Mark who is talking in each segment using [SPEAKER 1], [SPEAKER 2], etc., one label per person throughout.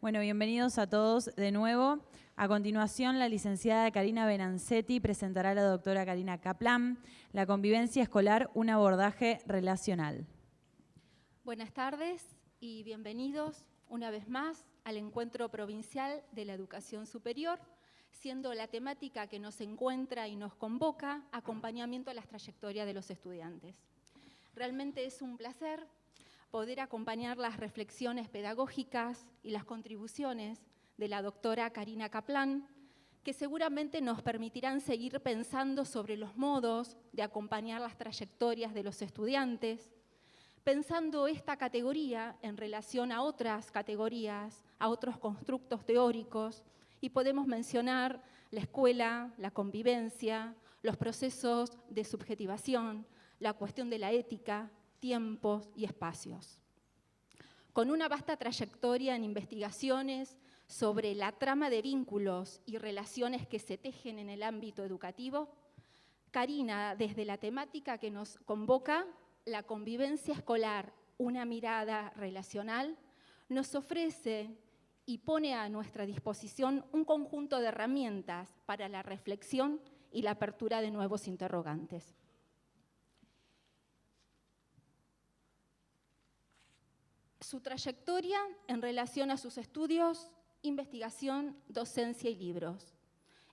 [SPEAKER 1] Bueno, bienvenidos a todos de nuevo. A continuación, la licenciada Karina Benancetti presentará a la doctora Karina Kaplan, La convivencia escolar, un abordaje relacional.
[SPEAKER 2] Buenas tardes y bienvenidos una vez más al Encuentro Provincial de la Educación Superior, siendo la temática que nos encuentra y nos convoca acompañamiento a las trayectorias de los estudiantes. Realmente es un placer poder acompañar las reflexiones pedagógicas y las contribuciones de la doctora Karina Kaplan, que seguramente nos permitirán seguir pensando sobre los modos de acompañar las trayectorias de los estudiantes, pensando esta categoría en relación a otras categorías, a otros constructos teóricos, y podemos mencionar la escuela, la convivencia, los procesos de subjetivación, la cuestión de la ética, tiempos y espacios. Con una vasta trayectoria en investigaciones sobre la trama de vínculos y relaciones que se tejen en el ámbito educativo, Karina, desde la temática que nos convoca, la convivencia escolar, una mirada relacional, nos ofrece y pone a nuestra disposición un conjunto de herramientas para la reflexión y la apertura de nuevos interrogantes. Su trayectoria en relación a sus estudios, investigación, docencia y libros.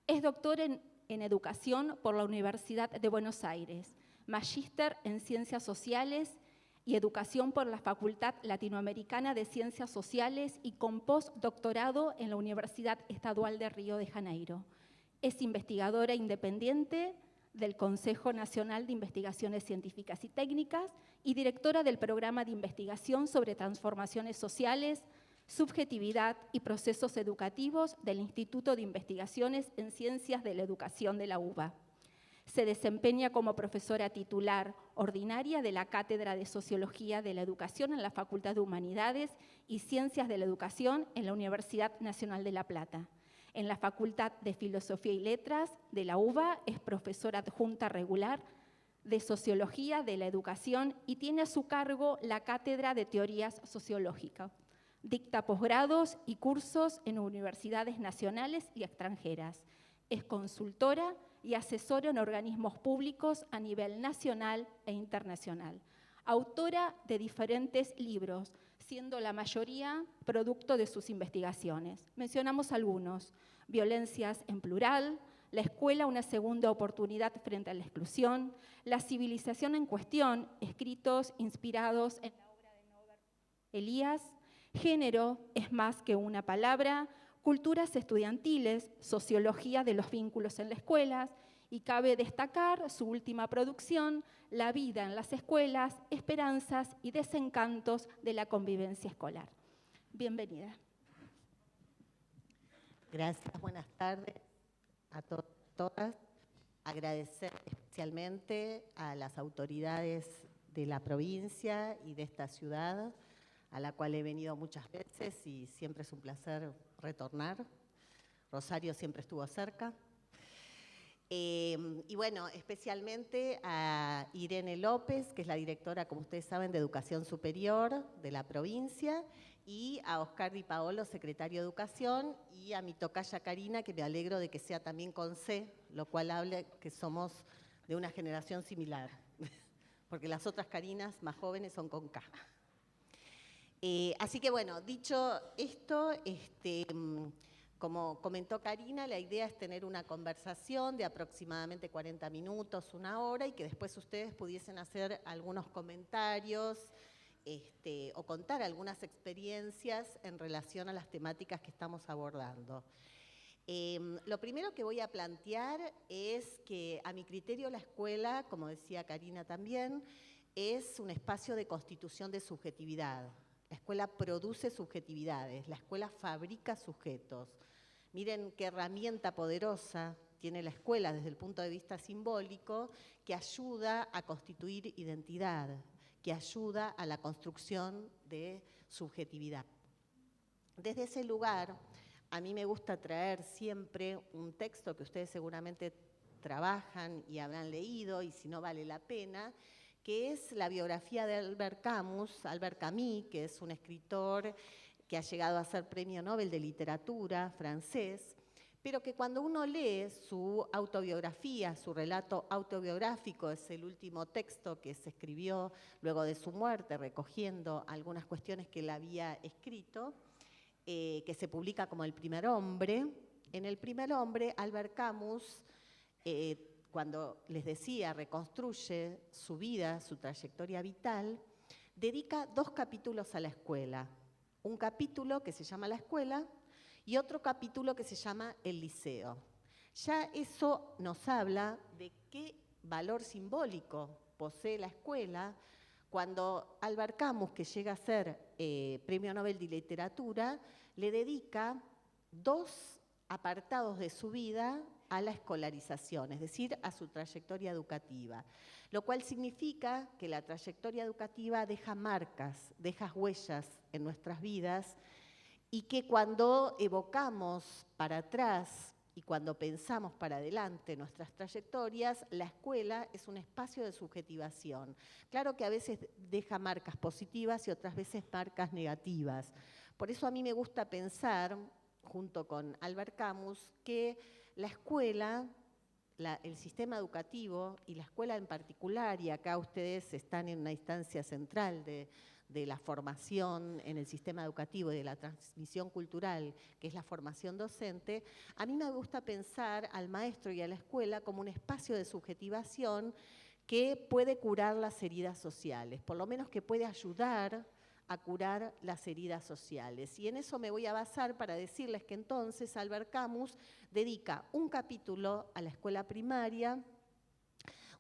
[SPEAKER 2] Es doctor en Educación por la Universidad de Buenos Aires, magíster en Ciencias Sociales y Educación por la Facultad Latinoamericana de Ciencias Sociales y con postdoctorado en la Universidad Estadual de Río de Janeiro. Es investigadora independiente del Consejo Nacional de Investigaciones Científicas y Técnicas y directora del Programa de Investigación sobre Transformaciones Sociales, Subjetividad y Procesos Educativos del Instituto de Investigaciones en Ciencias de la Educación de la UBA. Se desempeña como profesora titular ordinaria de la Cátedra de Sociología de la Educación en la Facultad de Humanidades y Ciencias de la Educación en la Universidad Nacional de La Plata. En la Facultad de Filosofía y Letras de la UBA es profesora adjunta regular de Sociología de la Educación y tiene a su cargo la Cátedra de Teorías Sociológicas. Dicta posgrados y cursos en universidades nacionales y extranjeras. Es consultora y asesora en organismos públicos a nivel nacional e internacional. Autora de diferentes libros, siendo la mayoría producto de sus investigaciones. Mencionamos algunos: Violencias en plural, La escuela, una segunda oportunidad frente a la exclusión, La civilización en cuestión, escritos inspirados en la obra de Norbert Elias, Género es más que una palabra, Culturas estudiantiles, Sociología de los vínculos en las escuelas, y cabe destacar su última producción, La vida en las escuelas, esperanzas y desencantos de la convivencia escolar. Bienvenida.
[SPEAKER 3] Gracias, buenas tardes a todos y todas. Agradecer especialmente a las autoridades de la provincia y de esta ciudad, a la cual he venido muchas veces y siempre es un placer retornar. Rosario siempre estuvo cerca. Y bueno, especialmente a Irene López, que es la directora, como ustedes saben, de Educación Superior de la provincia, y a Oscar Di Paolo, secretario de Educación, y a mi tocaya Karina, que me alegro de que sea también con C, lo cual habla que somos de una generación similar, porque las otras Karinas más jóvenes son con K. Así que bueno, dicho esto, como comentó Karina, la idea es tener una conversación de aproximadamente 40 minutos, una hora, y que después ustedes pudiesen hacer algunos comentarios o contar algunas experiencias en relación a las temáticas que estamos abordando. Lo primero que voy a plantear es que, a mi criterio, la escuela, como decía Karina también, es un espacio de constitución de subjetividad. La escuela produce subjetividades, la escuela fabrica sujetos. Miren qué herramienta poderosa tiene la escuela desde el punto de vista simbólico, que ayuda a constituir identidad, que ayuda a la construcción de subjetividad. Desde ese lugar, a mí me gusta traer siempre un texto que ustedes seguramente trabajan y habrán leído, y si no vale la pena, que es la biografía de Albert Camus, que es un escritor que ha llegado a ser Premio Nobel de Literatura francés, pero que cuando uno lee su autobiografía, su relato autobiográfico, es el último texto que se escribió luego de su muerte, recogiendo algunas cuestiones que él había escrito, que se publica como El primer hombre. En El primer hombre, Albert Camus, cuando les decía, reconstruye su vida, su trayectoria vital, dedica 2 capítulos a la escuela. Un capítulo que se llama La escuela y otro capítulo que se llama El liceo. Ya eso nos habla de qué valor simbólico posee la escuela cuando Albert Camus, que llega a ser Premio Nobel de Literatura, le dedica 2 apartados de su vida a la escolarización, es decir, a su trayectoria educativa, lo cual significa que la trayectoria educativa deja marcas, deja huellas en nuestras vidas y que cuando evocamos para atrás y cuando pensamos para adelante nuestras trayectorias, la escuela es un espacio de subjetivación. Claro que a veces deja marcas positivas y otras veces marcas negativas. Por eso a mí me gusta pensar, junto con Albert Camus, que la escuela, el sistema educativo y la escuela en particular, y acá ustedes están en una instancia central de la formación en el sistema educativo y de la transmisión cultural, que es la formación docente, a mí me gusta pensar al maestro y a la escuela como un espacio de subjetivación que puede curar las heridas sociales, por lo menos que puede ayudar a curar las heridas sociales. Y en eso me voy a basar para decirles que entonces Albert Camus dedica un capítulo a la escuela primaria.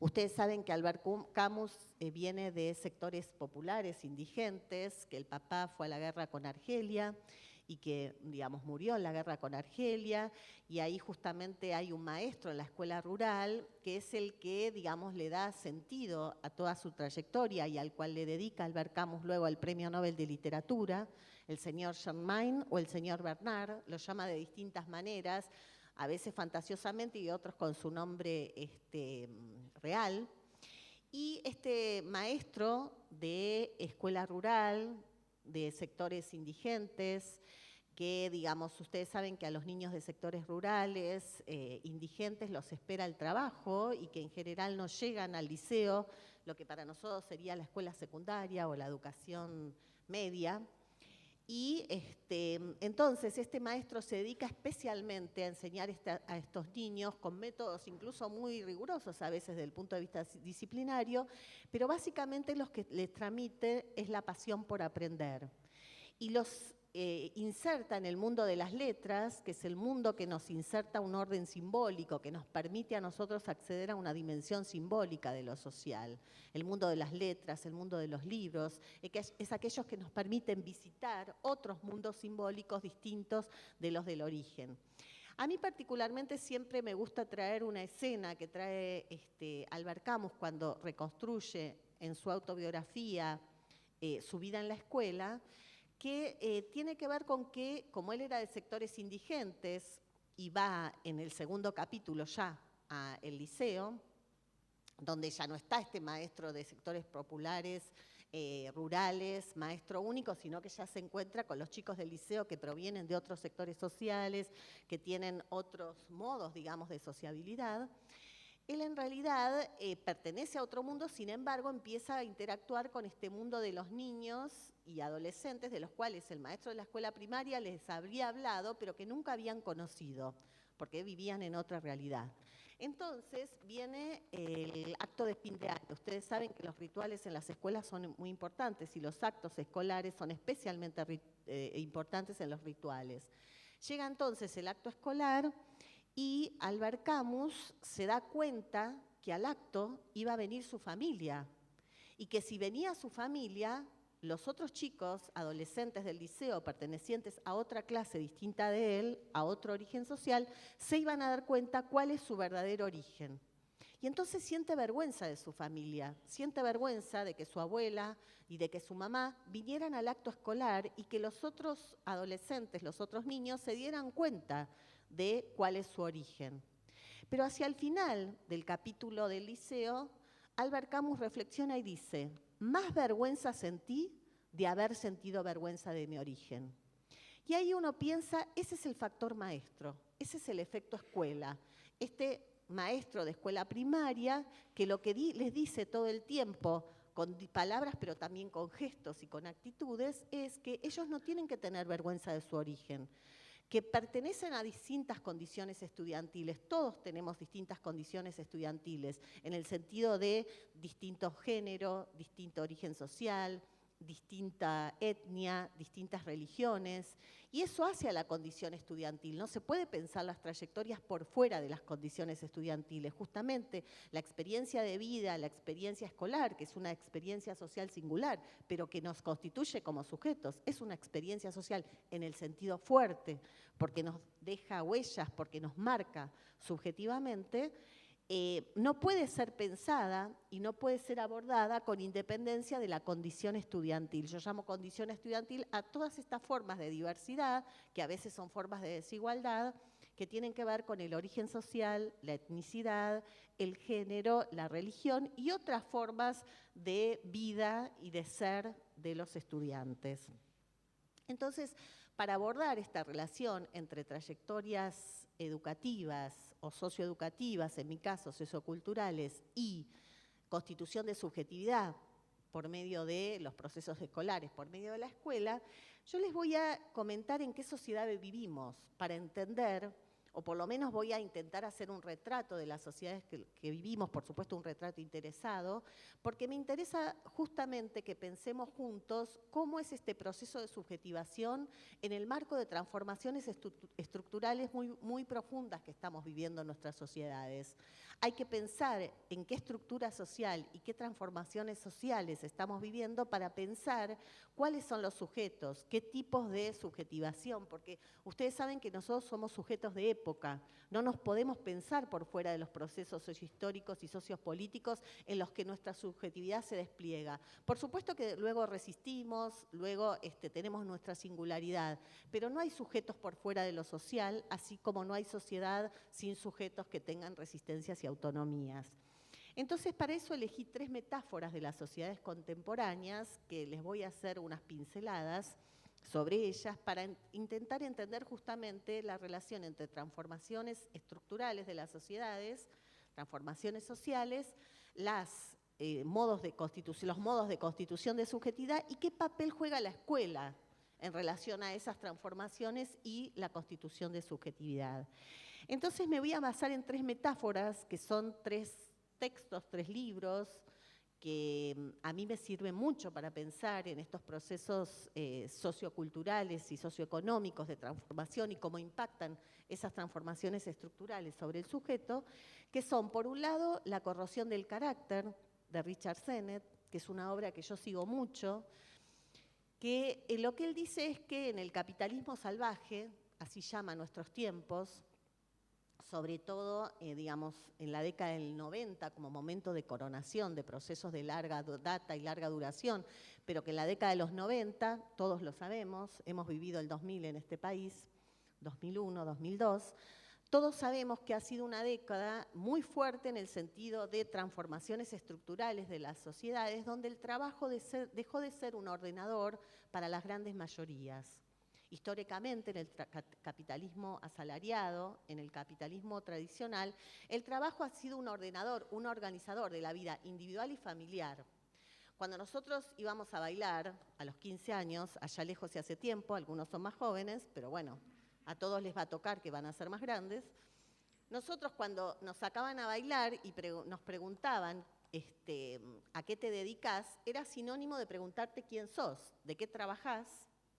[SPEAKER 3] Ustedes saben que Albert Camus viene de sectores populares, indigentes, que el papá fue a la guerra con Argelia y que, digamos, murió en la guerra con Argelia, y ahí justamente hay un maestro en la escuela rural que es el que, digamos, le da sentido a toda su trayectoria y al cual le dedica Albert Camus luego el Premio Nobel de Literatura, el señor Germain o el señor Bernard, lo llama de distintas maneras, a veces fantasiosamente y otros con su nombre real. Y este maestro de escuela rural, de sectores indigentes, que, digamos, ustedes saben que a los niños de sectores rurales, indigentes, los espera el trabajo y que en general no llegan al liceo, lo que para nosotros sería la escuela secundaria o la educación media. Y entonces este maestro se dedica especialmente a enseñar a estos niños con métodos incluso muy rigurosos a veces desde el punto de vista disciplinario, pero básicamente lo que les transmite es la pasión por aprender. Y los inserta en el mundo de las letras, que es el mundo que nos inserta un orden simbólico, que nos permite a nosotros acceder a una dimensión simbólica de lo social. El mundo de las letras, el mundo de los libros, es aquellos que nos permiten visitar otros mundos simbólicos distintos de los del origen. A mí particularmente siempre me gusta traer una escena que trae Albert Camus cuando reconstruye en su autobiografía su vida en la escuela, que tiene que ver con que, como él era de sectores indigentes y va en el segundo capítulo ya al liceo, donde ya no está este maestro de sectores populares, rurales, maestro único, sino que ya se encuentra con los chicos del liceo que provienen de otros sectores sociales, que tienen otros modos, digamos, de sociabilidad. Él en realidad pertenece a otro mundo, sin embargo empieza a interactuar con este mundo de los niños y adolescentes, de los cuales el maestro de la escuela primaria les habría hablado, pero que nunca habían conocido, porque vivían en otra realidad. Entonces viene el acto de fin de año. Ustedes saben que los rituales en las escuelas son muy importantes y los actos escolares son especialmente importantes en los rituales. Llega entonces el acto escolar y Albert Camus se da cuenta que al acto iba a venir su familia y que si venía su familia, los otros chicos, adolescentes del liceo, pertenecientes a otra clase distinta de él, a otro origen social, se iban a dar cuenta cuál es su verdadero origen. Y entonces siente vergüenza de su familia, siente vergüenza de que su abuela y de que su mamá vinieran al acto escolar y que los otros adolescentes, los otros niños, se dieran cuenta de cuál es su origen. Pero hacia el final del capítulo del liceo, Albert Camus reflexiona y dice: más vergüenza sentí de haber sentido vergüenza de mi origen. Y ahí uno piensa, ese es el factor maestro, ese es el efecto escuela. Este maestro de escuela primaria que lo que les dice todo el tiempo, con palabras pero también con gestos y con actitudes, es que ellos no tienen que tener vergüenza de su origen, que pertenecen a distintas condiciones estudiantiles. Todos tenemos distintas condiciones estudiantiles, en el sentido de distinto género, distinto origen social, distinta etnia, distintas religiones, y eso hace a la condición estudiantil. No se puede pensar las trayectorias por fuera de las condiciones estudiantiles. Justamente la experiencia de vida, la experiencia escolar, que es una experiencia social singular, pero que nos constituye como sujetos, es una experiencia social en el sentido fuerte, porque nos deja huellas, porque nos marca subjetivamente. No puede ser pensada y no puede ser abordada con independencia de la condición estudiantil. Yo llamo condición estudiantil a todas estas formas de diversidad, que a veces son formas de desigualdad, que tienen que ver con el origen social, la etnicidad, el género, la religión y otras formas de vida y de ser de los estudiantes. Entonces, para abordar esta relación entre trayectorias educativas o socioeducativas, en mi caso socioculturales, y constitución de subjetividad por medio de los procesos escolares, por medio de la escuela, yo les voy a comentar en qué sociedad vivimos para entender, o por lo menos voy a intentar hacer un retrato de las sociedades que vivimos, por supuesto un retrato interesado, porque me interesa justamente que pensemos juntos cómo es este proceso de subjetivación en el marco de transformaciones estructurales muy profundas que estamos viviendo en nuestras sociedades. Hay que pensar en qué estructura social y qué transformaciones sociales estamos viviendo para pensar cuáles son los sujetos, qué tipos de subjetivación, porque ustedes saben que nosotros somos sujetos de época, no nos podemos pensar por fuera de los procesos sociohistóricos y sociopolíticos en los que nuestra subjetividad se despliega. Por supuesto que luego resistimos, luego tenemos nuestra singularidad, pero no hay sujetos por fuera de lo social, así como no hay sociedad sin sujetos que tengan resistencias y autonomías. Entonces, para eso elegí 3 metáforas de las sociedades contemporáneas, que les voy a hacer unas pinceladas sobre ellas para intentar entender justamente la relación entre transformaciones estructurales de las sociedades, transformaciones sociales, los modos de constitución de subjetividad y qué papel juega la escuela en relación a esas transformaciones y la constitución de subjetividad. Entonces me voy a basar en 3 metáforas, que son 3 textos, 3 libros, que a mí me sirven mucho para pensar en estos procesos socioculturales y socioeconómicos de transformación y cómo impactan esas transformaciones estructurales sobre el sujeto, que son, por un lado, La corrosión del carácter, de Richard Sennett, que es una obra que yo sigo mucho, que lo que él dice es que en el capitalismo salvaje, así llama nuestros tiempos, sobre todo, digamos, en la década del 90 como momento de coronación de procesos de larga data y larga duración, pero que en la década de los 90, todos lo sabemos, hemos vivido el 2000 en este país, 2001, 2002, todos sabemos que ha sido una década muy fuerte en el sentido de transformaciones estructurales de las sociedades, donde el trabajo dejó de ser un ordenador para las grandes mayorías. Históricamente, en el capitalismo asalariado, en el capitalismo tradicional, el trabajo ha sido un ordenador, un organizador de la vida individual y familiar. Cuando nosotros íbamos a bailar a los 15 años, allá lejos y hace tiempo, algunos son más jóvenes, pero bueno, a todos les va a tocar que van a ser más grandes, nosotros cuando nos sacaban a bailar y nos preguntaban ¿a qué te dedicas?, era sinónimo de preguntarte quién sos, de qué trabajás,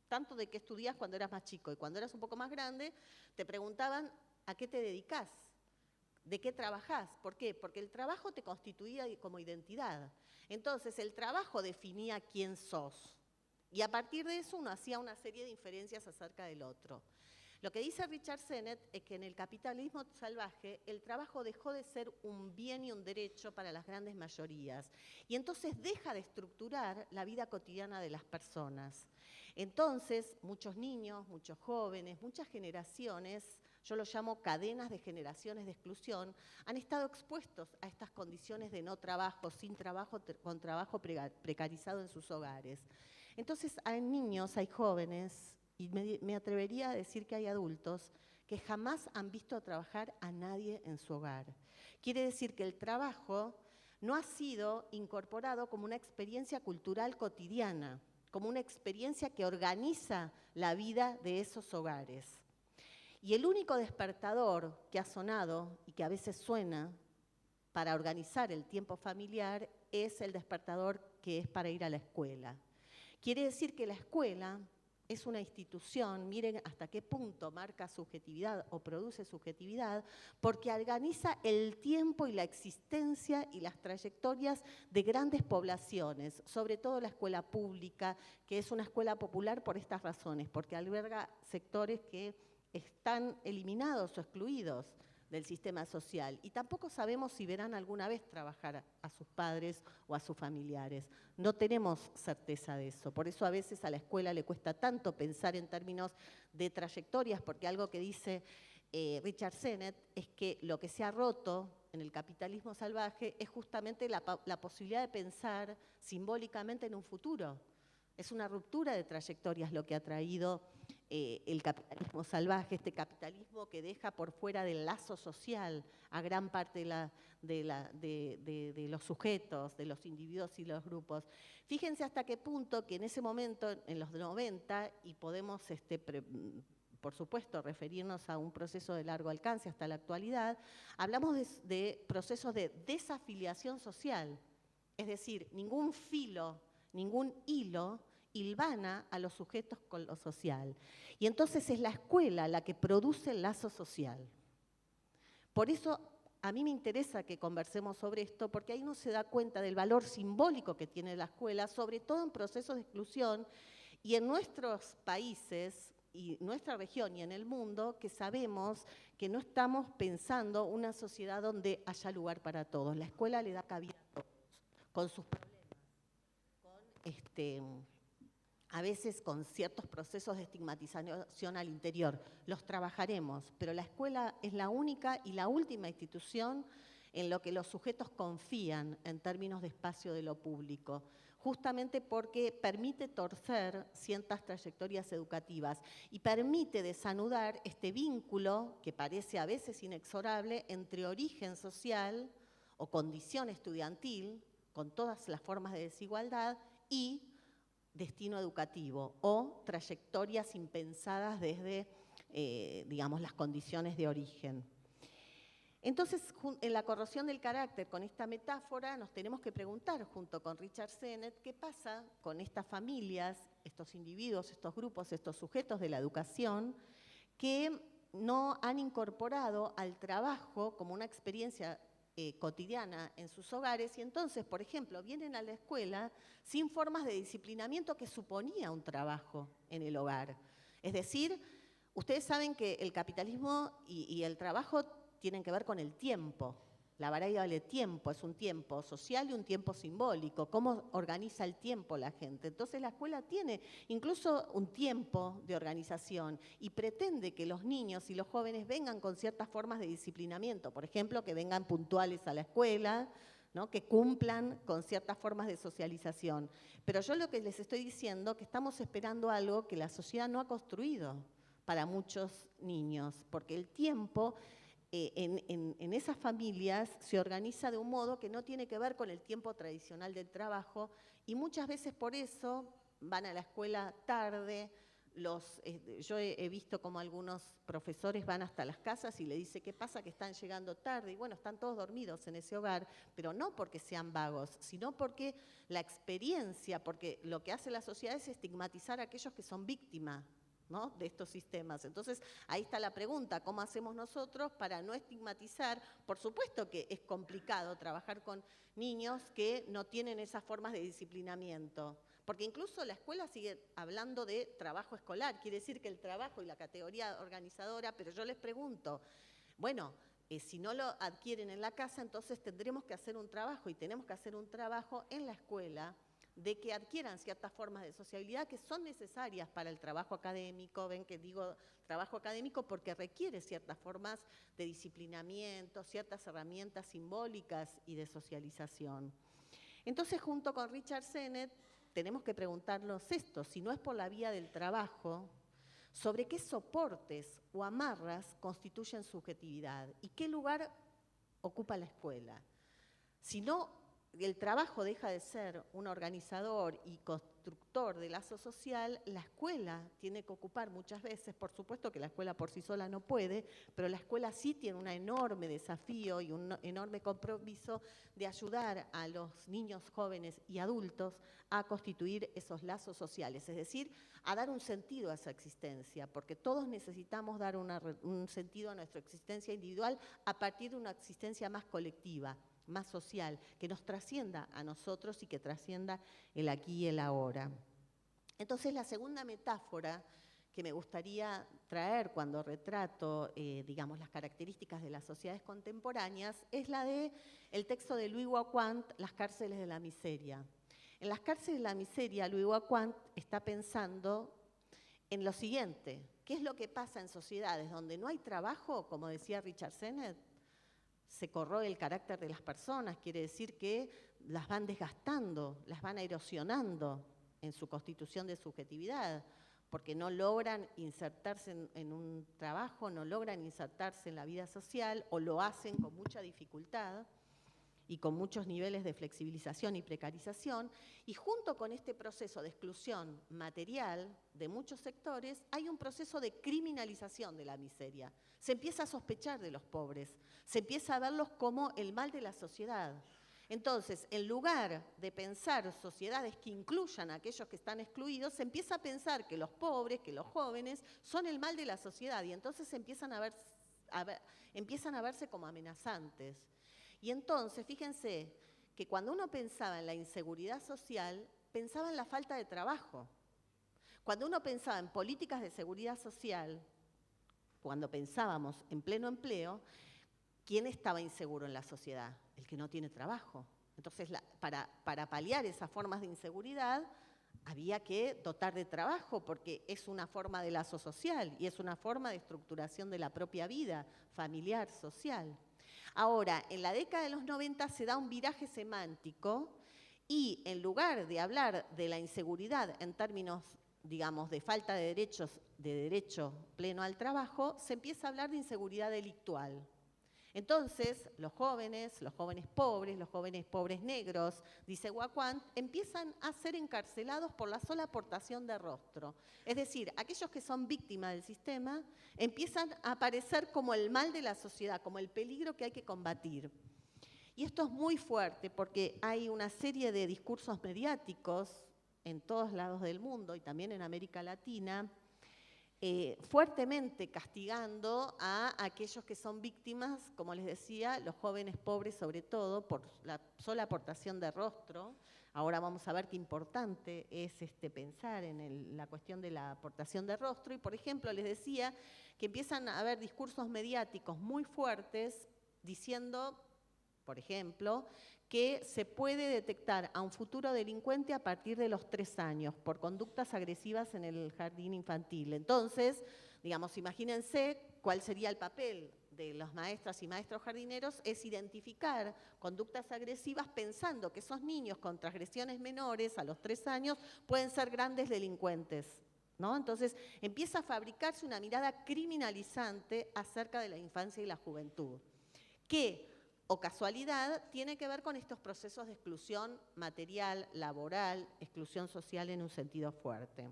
[SPEAKER 3] tanto de qué estudias cuando eras más chico, y cuando eras un poco más grande te preguntaban ¿a qué te dedicás?, ¿de qué trabajás? ¿Por qué? Porque el trabajo te constituía como identidad. Entonces el trabajo definía quién sos y a partir de eso uno hacía una serie de inferencias acerca del otro. Lo que dice Richard Sennett es que en el capitalismo salvaje el trabajo dejó de ser un bien y un derecho para las grandes mayorías y entonces deja de estructurar la vida cotidiana de las personas. Entonces, muchos niños, muchos jóvenes, muchas generaciones, yo lo llamo cadenas de generaciones de exclusión, han estado expuestos a estas condiciones de no trabajo, sin trabajo, con trabajo precarizado en sus hogares. Entonces, hay niños, hay jóvenes y me atrevería a decir que hay adultos que jamás han visto trabajar a nadie en su hogar. Quiere decir que el trabajo no ha sido incorporado como una experiencia cultural cotidiana, como una experiencia que organiza la vida de esos hogares. Y el único despertador que ha sonado y que a veces suena para organizar el tiempo familiar es el despertador que es para ir a la escuela. Quiere decir que la escuela es una institución, miren hasta qué punto marca subjetividad o produce subjetividad, porque organiza el tiempo y la existencia y las trayectorias de grandes poblaciones, sobre todo la escuela pública, que es una escuela popular por estas razones, porque alberga sectores que están eliminados o excluidos del sistema social, y tampoco sabemos si verán alguna vez trabajar a sus padres o a sus familiares. No tenemos certeza de eso, por eso a veces a la escuela le cuesta tanto pensar en términos de trayectorias, porque algo que dice Richard Sennett es que lo que se ha roto en el capitalismo salvaje es justamente la posibilidad de pensar simbólicamente en un futuro. Es una ruptura de trayectorias lo que ha traído el capitalismo salvaje, este capitalismo que deja por fuera del lazo social a gran parte de los sujetos, de los individuos y los grupos. Fíjense hasta qué punto que en ese momento, en los 90, y podemos, por supuesto, referirnos a un proceso de largo alcance hasta la actualidad, hablamos de procesos de desafiliación social, es decir, ningún filo, ningún hilo hilvana a los sujetos con lo social. Y entonces es la escuela la que produce el lazo social. Por eso a mí me interesa que conversemos sobre esto, porque ahí uno se da cuenta del valor simbólico que tiene la escuela, sobre todo en procesos de exclusión, y en nuestros países, y nuestra región y en el mundo, que sabemos que no estamos pensando una sociedad donde haya lugar para todos. La escuela le da cabida a todos, con sus problemas, con a veces con ciertos procesos de estigmatización al interior. Los trabajaremos, pero la escuela es la única y la última institución en lo que los sujetos confían en términos de espacio de lo público, justamente porque permite torcer ciertas trayectorias educativas y permite desanudar este vínculo que parece a veces inexorable entre origen social o condición estudiantil, con todas las formas de desigualdad, y destino educativo o trayectorias impensadas desde, digamos, las condiciones de origen. Entonces, en la corrosión del carácter, con esta metáfora, nos tenemos que preguntar, junto con Richard Sennett, qué pasa con estas familias, estos individuos, estos grupos, estos sujetos de la educación, que no han incorporado al trabajo como una experiencia cotidiana en sus hogares, y entonces, por ejemplo, vienen a la escuela sin formas de disciplinamiento que suponía un trabajo en el hogar. Es decir, ustedes saben que el capitalismo y el trabajo tienen que ver con el tiempo. La variable tiempo es un tiempo social y un tiempo simbólico. ¿Cómo organiza el tiempo la gente? Entonces la escuela tiene incluso un tiempo de organización y pretende que los niños y los jóvenes vengan con ciertas formas de disciplinamiento. Por ejemplo, que vengan puntuales a la escuela, ¿no? Que cumplan con ciertas formas de socialización. Pero yo lo que les estoy diciendo es que estamos esperando algo que la sociedad no ha construido para muchos niños, porque el tiempo en esas familias se organiza de un modo que no tiene que ver con el tiempo tradicional del trabajo, y muchas veces por eso van a la escuela tarde. Yo he visto como algunos profesores van hasta las casas y le dicen qué pasa, que están llegando tarde, y bueno, están todos dormidos en ese hogar, pero no porque sean vagos, sino porque la experiencia, porque lo que hace la sociedad es estigmatizar a aquellos que son víctimas, ¿no?, de estos sistemas. Entonces, ahí está la pregunta, ¿cómo hacemos nosotros para no estigmatizar? Por supuesto que es complicado trabajar con niños que no tienen esas formas de disciplinamiento, porque incluso la escuela sigue hablando de trabajo escolar, quiere decir que el trabajo y la categoría organizadora, pero yo les pregunto, bueno, si no lo adquieren en la casa, entonces tendremos que hacer un trabajo, y tenemos que hacer un trabajo en la escuela de que adquieran ciertas formas de sociabilidad que son necesarias para el trabajo académico. Ven que digo trabajo académico porque requiere ciertas formas de disciplinamiento, ciertas herramientas simbólicas y de socialización. Entonces, junto con Richard Sennett, tenemos que preguntarnos esto: si no es por la vía del trabajo, sobre qué soportes o amarras constituyen subjetividad y qué lugar ocupa la escuela. Si no, el trabajo deja de ser un organizador y constructor de lazo social, la escuela tiene que ocupar muchas veces, por supuesto que la escuela por sí sola no puede, pero la escuela sí tiene un enorme desafío y un enorme compromiso de ayudar a los niños, jóvenes y adultos a constituir esos lazos sociales, es decir, a dar un sentido a esa existencia, porque todos necesitamos dar un sentido a nuestra existencia individual a partir de una existencia más colectiva, más social, que nos trascienda a nosotros y que trascienda el aquí y el ahora. Entonces, la segunda metáfora que me gustaría traer cuando retrato, digamos, las características de las sociedades contemporáneas es la del texto de Louis Wacquant, Las cárceles de la miseria. En Las cárceles de la miseria, Louis Wacquant está pensando en lo siguiente: ¿qué es lo que pasa en sociedades donde no hay trabajo? Como decía Richard Sennett, se corroe el carácter de las personas, quiere decir que las van desgastando, las van erosionando en su constitución de subjetividad, porque no logran insertarse en un trabajo, no logran insertarse en la vida social o lo hacen con mucha dificultad y con muchos niveles de flexibilización y precarización, y junto con este proceso de exclusión material de muchos sectores, hay un proceso de criminalización de la miseria. Se empieza a sospechar de los pobres, se empieza a verlos como el mal de la sociedad. Entonces, en lugar de pensar sociedades que incluyan a aquellos que están excluidos, se empieza a pensar que los pobres, que los jóvenes, son el mal de la sociedad, y entonces empiezan a verse como amenazantes. Y entonces, fíjense que cuando uno pensaba en la inseguridad social, pensaba en la falta de trabajo. Cuando uno pensaba en políticas de seguridad social, cuando pensábamos en pleno empleo, ¿quién estaba inseguro en la sociedad? El que no tiene trabajo. Entonces, para paliar esas formas de inseguridad, había que dotar de trabajo, porque es una forma de lazo social y es una forma de estructuración de la propia vida familiar, social. Ahora, en la década de los 90 se da un viraje semántico y en lugar de hablar de la inseguridad en términos, digamos, de falta de derechos, de derecho pleno al trabajo, se empieza a hablar de inseguridad delictual. Entonces, los jóvenes pobres negros, dice Wacquant, empiezan a ser encarcelados por la sola portación de rostro. Es decir, aquellos que son víctimas del sistema empiezan a aparecer como el mal de la sociedad, como el peligro que hay que combatir. Y esto es muy fuerte porque hay una serie de discursos mediáticos en todos lados del mundo y también en América Latina, fuertemente castigando a aquellos que son víctimas, como les decía, los jóvenes pobres sobre todo, por la sola aportación de rostro. Ahora vamos a ver qué importante es pensar en la cuestión de la aportación de rostro. Y, por ejemplo, les decía que empiezan a haber discursos mediáticos muy fuertes diciendo, por ejemplo, que se puede detectar a un futuro delincuente a partir de los 3 años por conductas agresivas en el jardín infantil. Entonces, digamos, imagínense cuál sería el papel de los maestras y maestros jardineros, es identificar conductas agresivas pensando que esos niños con transgresiones menores a los 3 años pueden ser grandes delincuentes, ¿no? Entonces, empieza a fabricarse una mirada criminalizante acerca de la infancia y la juventud, que, o casualidad, tiene que ver con estos procesos de exclusión material, laboral, exclusión social en un sentido fuerte.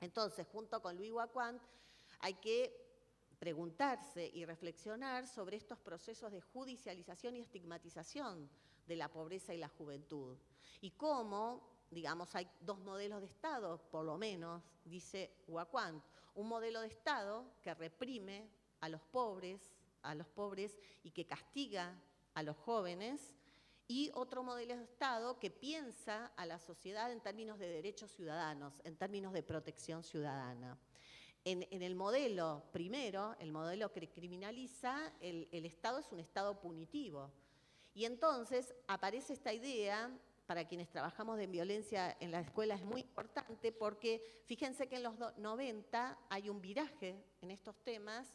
[SPEAKER 3] Entonces, junto con Louis Wacquant, hay que preguntarse y reflexionar sobre estos procesos de judicialización y estigmatización de la pobreza y la juventud. Y cómo, digamos, hay 2 modelos de Estado, por lo menos, dice Wacquant. Un modelo de Estado que reprime a los pobres y que castiga a los jóvenes, y otro modelo de Estado que piensa a la sociedad en términos de derechos ciudadanos, en términos de protección ciudadana. En el modelo primero, el modelo que criminaliza, el Estado es un Estado punitivo. Y entonces aparece esta idea, para quienes trabajamos en violencia en la escuela es muy importante, porque fíjense que en los 90 hay un viraje en estos temas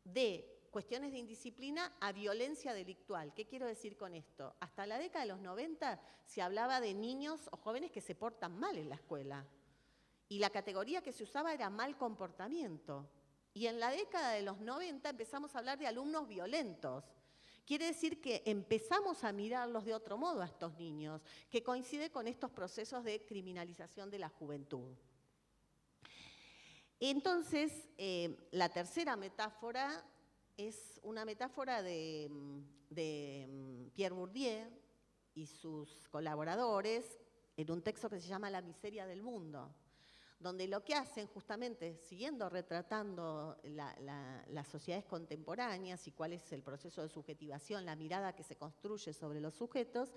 [SPEAKER 3] de cuestiones de indisciplina a violencia delictual. ¿Qué quiero decir con esto? Hasta la década de los 90 se hablaba de niños o jóvenes que se portan mal en la escuela. y la categoría que se usaba era mal comportamiento. Y en la década de los 90 empezamos a hablar de alumnos violentos. Quiere decir que empezamos a mirarlos de otro modo a estos niños, que coincide con estos procesos de criminalización de la juventud. Entonces, la tercera metáfora es una metáfora de Pierre Bourdieu y sus colaboradores en un texto que se llama La miseria del mundo, donde lo que hacen justamente, siguiendo retratando las sociedades contemporáneas y cuál es el proceso de subjetivación, la mirada que se construye sobre los sujetos,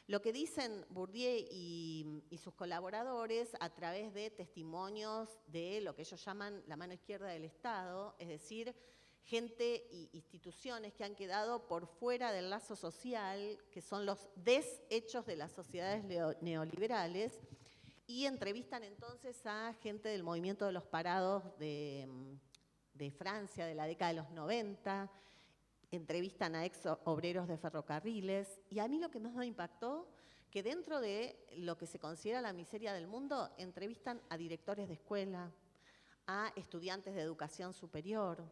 [SPEAKER 3] lo que dicen Bourdieu y sus colaboradores a través de testimonios de lo que ellos llaman la mano izquierda del Estado, es decir, gente e instituciones que han quedado por fuera del lazo social, que son los deshechos de las sociedades neoliberales, y entrevistan entonces a gente del movimiento de los parados de Francia de la década de los 90, entrevistan a ex obreros de ferrocarriles, y a mí lo que más me impactó, que dentro de lo que se considera la miseria del mundo, entrevistan a directores de escuela, a estudiantes de educación superior.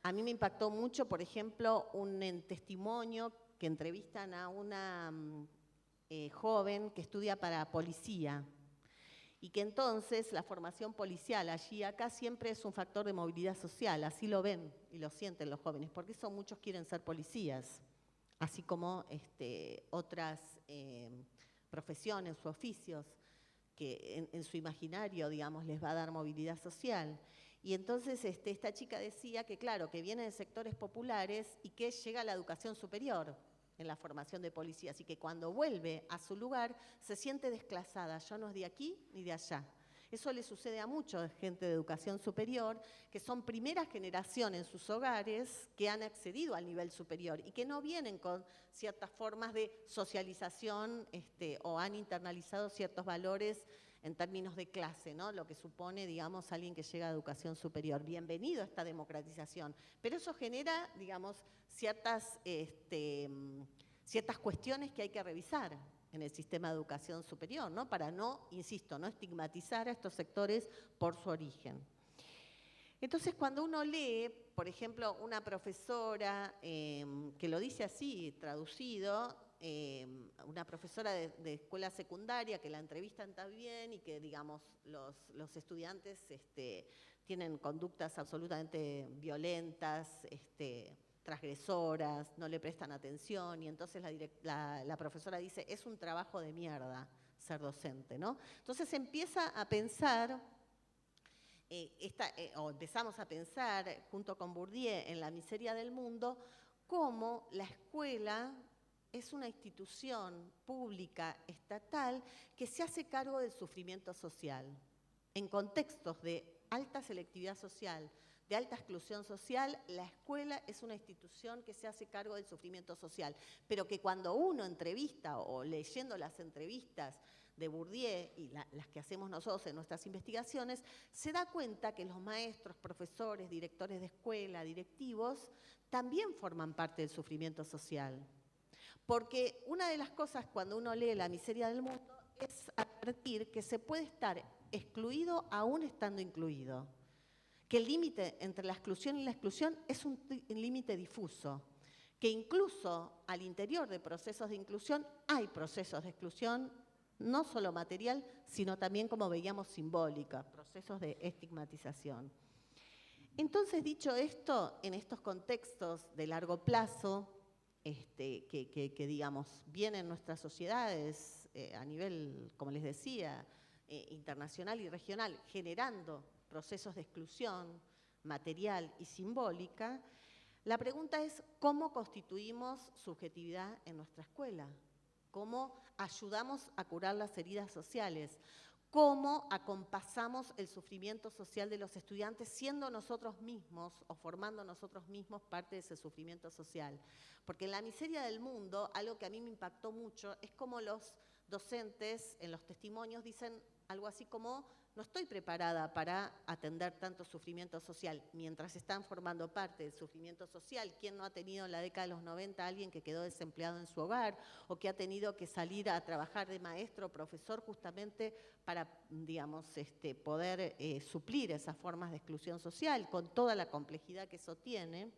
[SPEAKER 3] A mí me impactó mucho, por ejemplo, un testimonio que entrevistan a una joven que estudia para policía y que entonces la formación policial allí acá siempre es un factor de movilidad social, así lo ven y lo sienten los jóvenes, porque eso muchos quieren ser policías, así como otras profesiones u oficios que en su imaginario, digamos, les va a dar movilidad social. Y entonces esta chica decía que, claro, que viene de sectores populares y que llega a la educación superior en la formación de policías y que cuando vuelve a su lugar se siente desclasada, ya no es de aquí ni de allá. Eso le sucede a mucha gente de educación superior, que son primera generación en sus hogares, que han accedido al nivel superior y que no vienen con ciertas formas de socialización o han internalizado ciertos valores en términos de clase, ¿no? Lo que supone, digamos, alguien que llega a educación superior. Bienvenido a esta democratización, pero eso genera, digamos, ciertas cuestiones que hay que revisar en el sistema de educación superior, ¿no? Para no, insisto, no estigmatizar a estos sectores por su origen. Entonces, cuando uno lee, por ejemplo, una profesora que lo dice así, traducido, una profesora de escuela secundaria que la entrevistan también y que, digamos, los estudiantes tienen conductas absolutamente violentas, transgresoras, no le prestan atención, y entonces la profesora dice, es un trabajo de mierda ser docente, ¿no? Entonces empieza a pensar, empezamos a pensar junto con Bourdieu en La miseria del mundo, cómo la escuela es una institución pública, estatal, que se hace cargo del sufrimiento social. En contextos de alta selectividad social, de alta exclusión social, la escuela es una institución que se hace cargo del sufrimiento social, pero que cuando uno entrevista o leyendo las entrevistas de Bourdieu y las que hacemos nosotros en nuestras investigaciones, se da cuenta que los maestros, profesores, directores de escuela, directivos, también forman parte del sufrimiento social. Porque una de las cosas cuando uno lee La miseria del mundo es advertir que se puede estar excluido aún estando incluido. Que el límite entre la exclusión y la exclusión es un límite difuso. Que incluso al interior de procesos de inclusión hay procesos de exclusión, no solo material, sino también, como veíamos, simbólica, procesos de estigmatización. Entonces, dicho esto, en estos contextos de largo plazo, que digamos, vienen en nuestras sociedades a nivel, como les decía, internacional y regional, generando procesos de exclusión material y simbólica, la pregunta es ¿cómo constituimos subjetividad en nuestra escuela? ¿Cómo ayudamos a curar las heridas sociales? ¿Cómo acompasamos el sufrimiento social de los estudiantes siendo nosotros mismos o formando nosotros mismos parte de ese sufrimiento social? Porque en La miseria del mundo, algo que a mí me impactó mucho es cómo los docentes en los testimonios dicen algo así como: no estoy preparada para atender tanto sufrimiento social, mientras están formando parte del sufrimiento social. ¿Quién no ha tenido en la década de los 90 a alguien que quedó desempleado en su hogar o que ha tenido que salir a trabajar de maestro o profesor justamente para, digamos, poder suplir esas formas de exclusión social con toda la complejidad que eso tiene?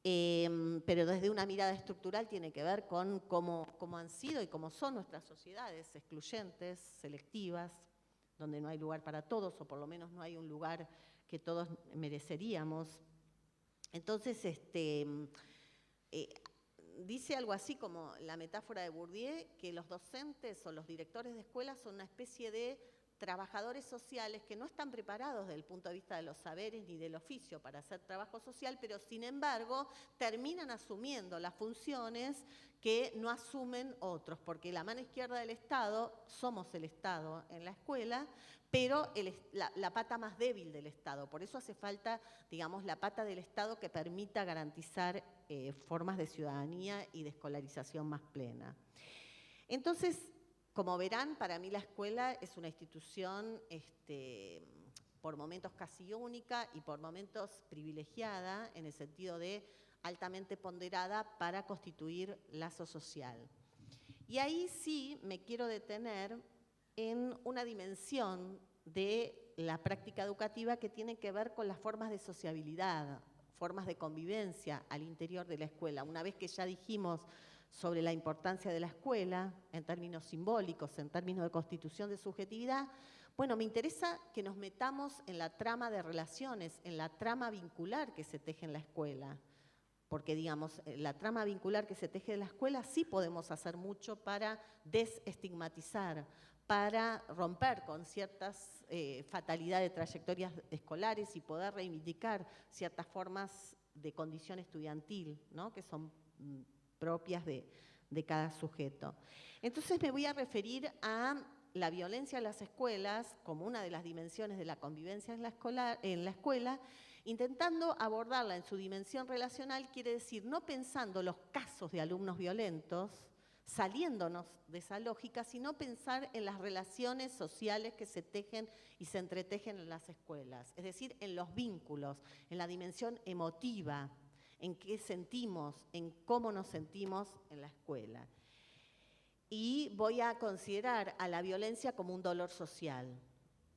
[SPEAKER 3] Pero desde una mirada estructural tiene que ver con cómo han sido y cómo son nuestras sociedades excluyentes, selectivas, donde no hay lugar para todos, o por lo menos no hay un lugar que todos mereceríamos. Entonces, dice algo así como la metáfora de Bourdieu, que los docentes o los directores de escuelas son una especie de trabajadores sociales que no están preparados desde el punto de vista de los saberes ni del oficio para hacer trabajo social, pero sin embargo terminan asumiendo las funciones que no asumen otros, porque la mano izquierda del Estado, somos el Estado en la escuela, pero la pata más débil del Estado. Por eso hace falta, digamos, la pata del Estado que permita garantizar formas de ciudadanía y de escolarización más plena. Entonces, como verán, para mí la escuela es una institución por momentos casi única y por momentos privilegiada, en el sentido de altamente ponderada para constituir lazo social. Y ahí sí me quiero detener en una dimensión de la práctica educativa que tiene que ver con las formas de sociabilidad, formas de convivencia al interior de la escuela. Una vez que ya dijimos sobre la importancia de la escuela, en términos simbólicos, en términos de constitución de subjetividad, bueno, me interesa que nos metamos en la trama de relaciones, en la trama vincular que se teje en la escuela. Porque, digamos, la trama vincular que se teje en la escuela sí podemos hacer mucho para desestigmatizar, para romper con ciertas fatalidades de trayectorias escolares y poder reivindicar ciertas formas de condición estudiantil, ¿no?, que son propias de cada sujeto. Entonces me voy a referir a la violencia en las escuelas como una de las dimensiones de la convivencia en la escuela, intentando abordarla en su dimensión relacional, quiere decir no pensando los casos de alumnos violentos, saliéndonos de esa lógica, sino pensar en las relaciones sociales que se tejen y se entretejen en las escuelas, es decir, en los vínculos, en la dimensión emotiva, en qué sentimos, en cómo nos sentimos en la escuela. Y voy a considerar a la violencia como un dolor social,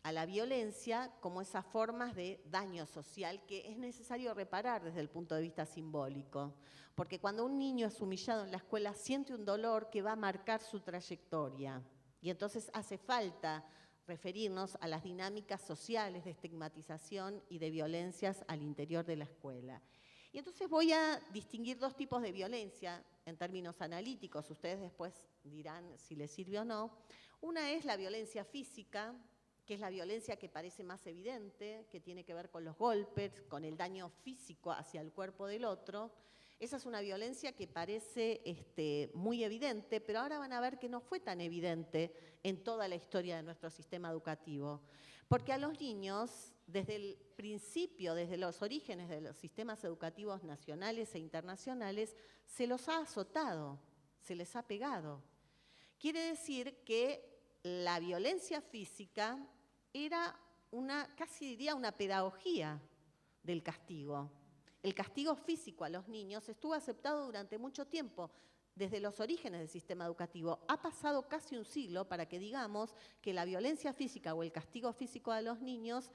[SPEAKER 3] a la violencia como esas formas de daño social que es necesario reparar desde el punto de vista simbólico. Porque cuando un niño es humillado en la escuela, siente un dolor que va a marcar su trayectoria. Y entonces hace falta referirnos a las dinámicas sociales de estigmatización y de violencias al interior de la escuela. Y entonces voy a distinguir dos tipos de violencia en términos analíticos, ustedes después dirán si les sirve o no. Una es la violencia física, que es la violencia que parece más evidente, que tiene que ver con los golpes, con el daño físico hacia el cuerpo del otro. Esa es una violencia que parece muy evidente, pero ahora van a ver que no fue tan evidente en toda la historia de nuestro sistema educativo. Porque a los niños, desde el principio, desde los orígenes de los sistemas educativos nacionales e internacionales, se los ha azotado, se les ha pegado. Quiere decir que la violencia física era casi diría una pedagogía del castigo. El castigo físico a los niños estuvo aceptado durante mucho tiempo, desde los orígenes del sistema educativo. Ha pasado casi un siglo para que digamos que la violencia física o el castigo físico a los niños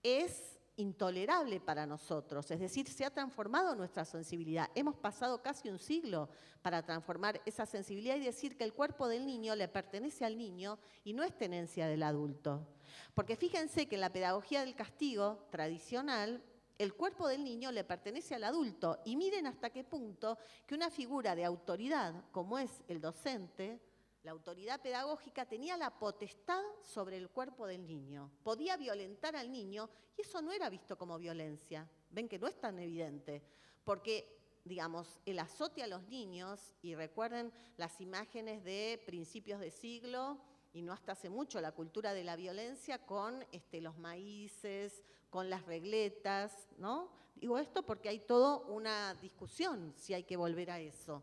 [SPEAKER 3] es intolerable para nosotros, es decir, se ha transformado nuestra sensibilidad. Hemos pasado casi un siglo para transformar esa sensibilidad y decir que el cuerpo del niño le pertenece al niño y no es tenencia del adulto. Porque fíjense que en la pedagogía del castigo tradicional, el cuerpo del niño le pertenece al adulto y miren hasta qué punto que una figura de autoridad como es el docente, la autoridad pedagógica, tenía la potestad sobre el cuerpo del niño. Podía violentar al niño y eso no era visto como violencia. Ven que no es tan evidente, porque, digamos, el azote a los niños, y recuerden las imágenes de principios de siglo, y no hasta hace mucho, la cultura de la violencia con los maíces, con las regletas, ¿no? Digo esto porque hay toda una discusión si hay que volver a eso.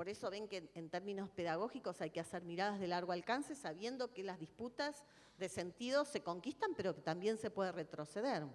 [SPEAKER 3] Por eso ven que en términos pedagógicos hay que hacer miradas de largo alcance, sabiendo que las disputas de sentido se conquistan, pero que también se puede retroceder.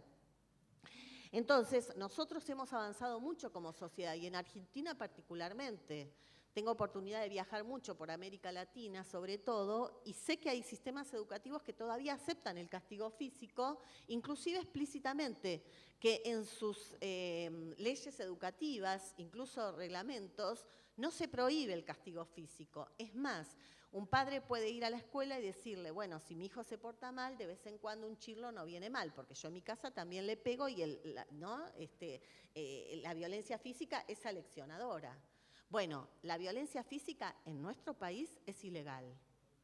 [SPEAKER 3] Entonces, nosotros hemos avanzado mucho como sociedad, y en Argentina particularmente. Tengo oportunidad de viajar mucho por América Latina, sobre todo, y sé que hay sistemas educativos que todavía aceptan el castigo físico, inclusive explícitamente, que en sus leyes educativas, incluso reglamentos, no se prohíbe el castigo físico. Es más, un padre puede ir a la escuela y decirle, bueno, si mi hijo se porta mal, de vez en cuando un chirlo no viene mal, porque yo en mi casa también le pego y la violencia física es aleccionadora. Bueno, la violencia física en nuestro país es ilegal.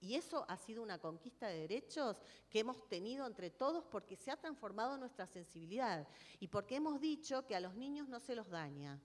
[SPEAKER 3] Y eso ha sido una conquista de derechos que hemos tenido entre todos porque se ha transformado nuestra sensibilidad y porque hemos dicho que a los niños no se los daña.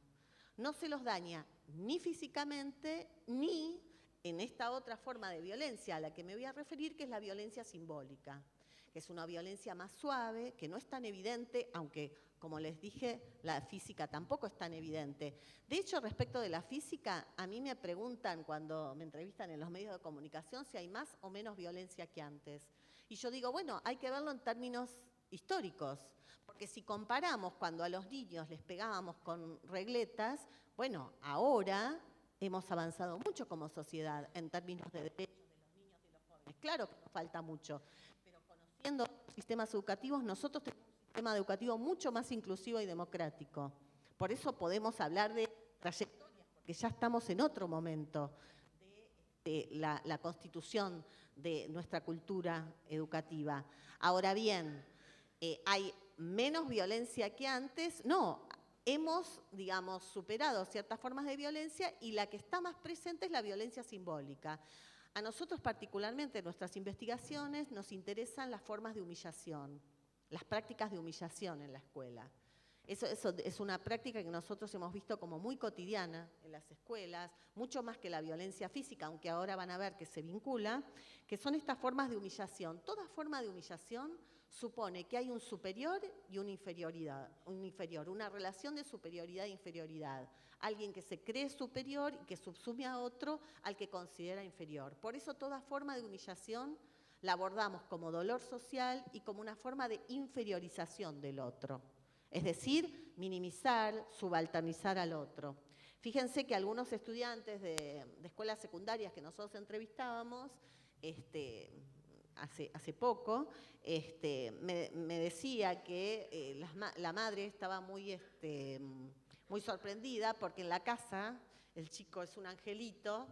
[SPEAKER 3] No se los daña ni físicamente ni en esta otra forma de violencia a la que me voy a referir, que es la violencia simbólica, que es una violencia más suave, que no es tan evidente, aunque, como les dije, la física tampoco es tan evidente. De hecho, respecto de la física, a mí me preguntan cuando me entrevistan en los medios de comunicación si hay más o menos violencia que antes. Y yo digo, bueno, hay que verlo en términos históricos, porque si comparamos cuando a los niños les pegábamos con regletas, bueno, ahora hemos avanzado mucho como sociedad en términos de derechos de los niños y los jóvenes. Claro que nos falta mucho, pero conociendo los sistemas educativos, nosotros tenemos un sistema educativo mucho más inclusivo y democrático. Por eso podemos hablar de trayectorias, porque ya estamos en otro momento de la constitución de nuestra cultura educativa. Ahora bien, ¿hay menos violencia que antes? No. Hemos, digamos, superado ciertas formas de violencia y la que está más presente es la violencia simbólica. A nosotros particularmente en nuestras investigaciones nos interesan las formas de humillación, las prácticas de humillación en la escuela. Eso es una práctica que nosotros hemos visto como muy cotidiana en las escuelas, mucho más que la violencia física, aunque ahora van a ver que se vincula, que son estas formas de humillación. Toda forma de humillación supone que hay un superior y una inferioridad, una relación de superioridad e inferioridad. Alguien que se cree superior y que subsume a otro al que considera inferior. Por eso toda forma de humillación la abordamos como dolor social y como una forma de inferiorización del otro. Es decir, minimizar, subalternizar al otro. Fíjense que algunos estudiantes de escuelas secundarias que nosotros entrevistábamos, hace poco, me decía que la madre estaba muy sorprendida porque en la casa el chico es un angelito,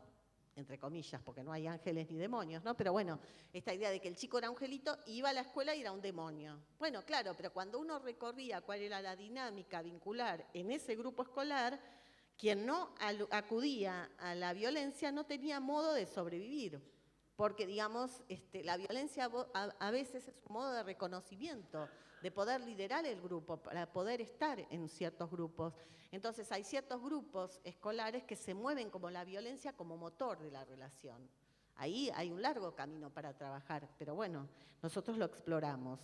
[SPEAKER 3] entre comillas, porque no hay ángeles ni demonios, ¿no? Pero bueno, esta idea de que el chico era un angelito, iba a la escuela y era un demonio. Bueno, claro, pero cuando uno recorría cuál era la dinámica vincular en ese grupo escolar, quien no acudía a la violencia no tenía modo de sobrevivir. Porque, digamos, la violencia a veces es un modo de reconocimiento, de poder liderar el grupo, para poder estar en ciertos grupos. Entonces, hay ciertos grupos escolares que se mueven como la violencia como motor de la relación. Ahí hay un largo camino para trabajar, pero bueno, nosotros lo exploramos.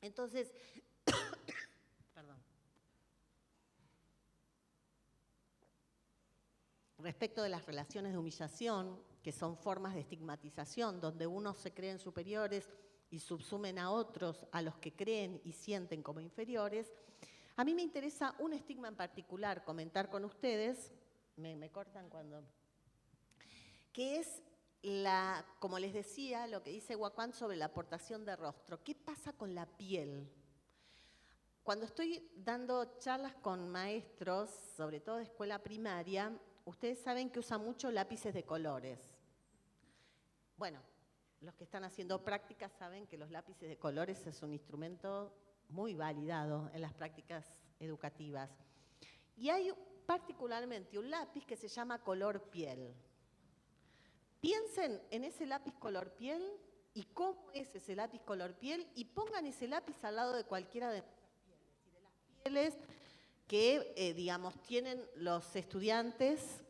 [SPEAKER 3] Entonces, perdón. Respecto de las relaciones de humillación, que son formas de estigmatización, donde unos se creen superiores y subsumen a otros, a los que creen y sienten como inferiores, a mí me interesa un estigma en particular comentar con ustedes, me cortan cuando, que es, como les decía, lo que dice Waquan sobre la aportación de rostro. ¿Qué pasa con la piel? Cuando estoy dando charlas con maestros, sobre todo de escuela primaria, ustedes saben que usan mucho lápices de colores. Bueno, los que están haciendo prácticas saben que los lápices de colores es un instrumento muy validado en las prácticas educativas. Y hay particularmente un lápiz que se llama color piel. Piensen en ese lápiz color piel y cómo es ese lápiz color piel y pongan ese lápiz al lado de cualquiera de nuestras pieles y de las pieles que, digamos, tienen los estudiantes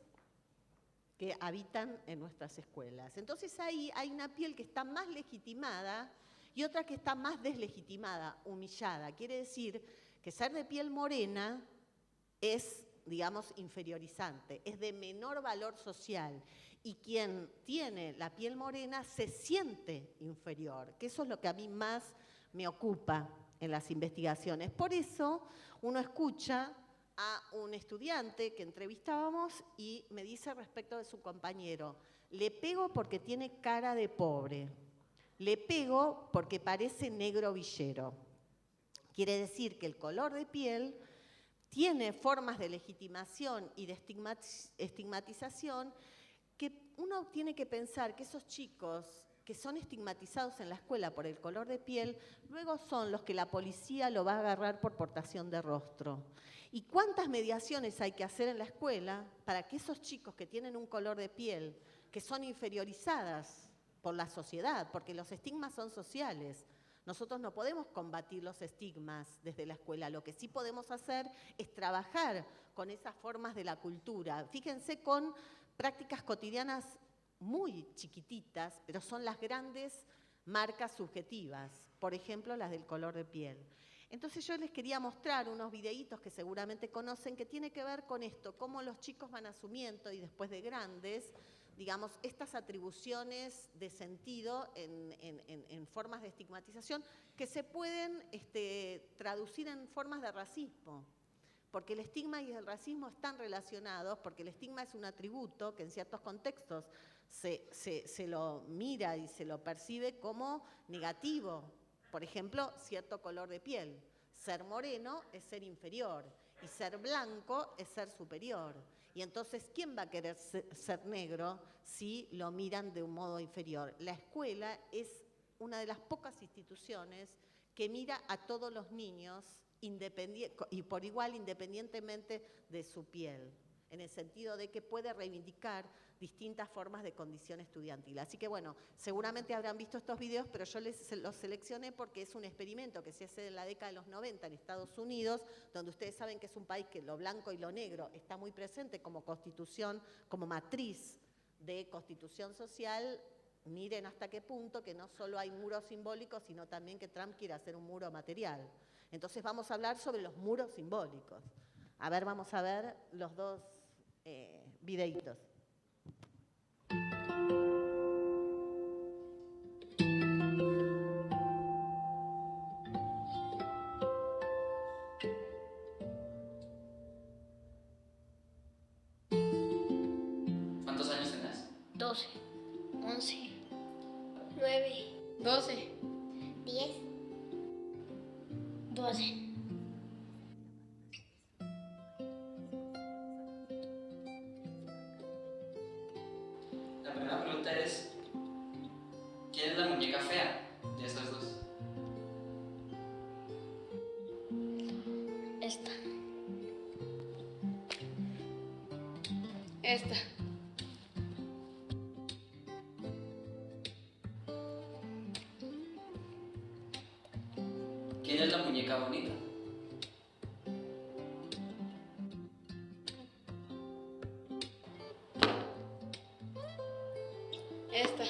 [SPEAKER 3] que habitan en nuestras escuelas. Entonces ahí hay una piel que está más legitimada y otra que está más deslegitimada, humillada. Quiere decir que ser de piel morena es digamos, inferiorizante, es de menor valor social. Y quien tiene la piel morena se siente inferior, que eso es lo que a mí más me ocupa en las investigaciones. Por eso uno escucha a un estudiante que entrevistábamos y me dice respecto de su compañero: le pego porque tiene cara de pobre, le pego porque parece negro villero. Quiere decir que el color de piel tiene formas de legitimación y de estigmatización que uno tiene que pensar que esos chicos que son estigmatizados en la escuela por el color de piel, luego son los que la policía lo va a agarrar por portación de rostro. ¿Y cuántas mediaciones hay que hacer en la escuela para que esos chicos que tienen un color de piel, que son inferiorizadas por la sociedad, porque los estigmas son sociales, nosotros no podemos combatir los estigmas desde la escuela, lo que sí podemos hacer es trabajar con esas formas de la cultura. Fíjense, con prácticas cotidianas muy chiquititas, pero son las grandes marcas subjetivas, por ejemplo, las del color de piel. Entonces yo les quería mostrar unos videitos que seguramente conocen, que tiene que ver con esto, cómo los chicos van asumiendo y después de grandes, digamos, estas atribuciones de sentido en formas de estigmatización que se pueden traducir en formas de racismo. Porque el estigma y el racismo están relacionados, porque el estigma es un atributo que en ciertos contextos se lo mira y se lo percibe como negativo. Por ejemplo, cierto color de piel. Ser moreno es ser inferior y ser blanco es ser superior. Y entonces, ¿quién va a querer ser negro si lo miran de un modo inferior? La escuela es una de las pocas instituciones que mira a todos los niños y por igual, independientemente de su piel, en el sentido de que puede reivindicar distintas formas de condición estudiantil. Así que bueno, seguramente habrán visto estos videos, pero yo los seleccioné porque es un experimento que se hace en la década de los 90 en Estados Unidos, donde ustedes saben que es un país que lo blanco y lo negro está muy presente como constitución, como matriz de constitución social. Miren hasta qué punto que no solo hay muros simbólicos, sino también que Trump quiere hacer un muro material. Entonces vamos a hablar sobre los muros simbólicos. A ver, vamos a ver los dos videitos.
[SPEAKER 4] ¿Cuántos años tenés?
[SPEAKER 5] 12, 11, 9,
[SPEAKER 6] 12,
[SPEAKER 5] 10, 12.
[SPEAKER 4] La primera pregunta es: ¿quién es la muñeca fea de esas dos?
[SPEAKER 5] Esta.
[SPEAKER 6] esta,
[SPEAKER 4] ¿Quién es la muñeca bonita?
[SPEAKER 6] esta,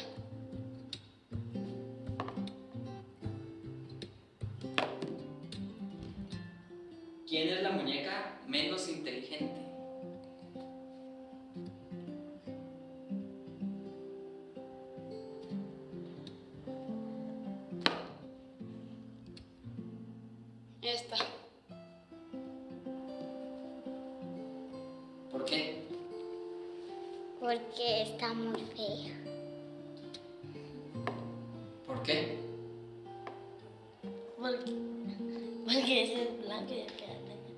[SPEAKER 4] ¿Quién es la muñeca menos inteligente?
[SPEAKER 6] esta.
[SPEAKER 4] ¿Por qué?
[SPEAKER 5] Porque está muy fea.
[SPEAKER 4] ¿Por qué?
[SPEAKER 5] Porque es blanco y queda negra.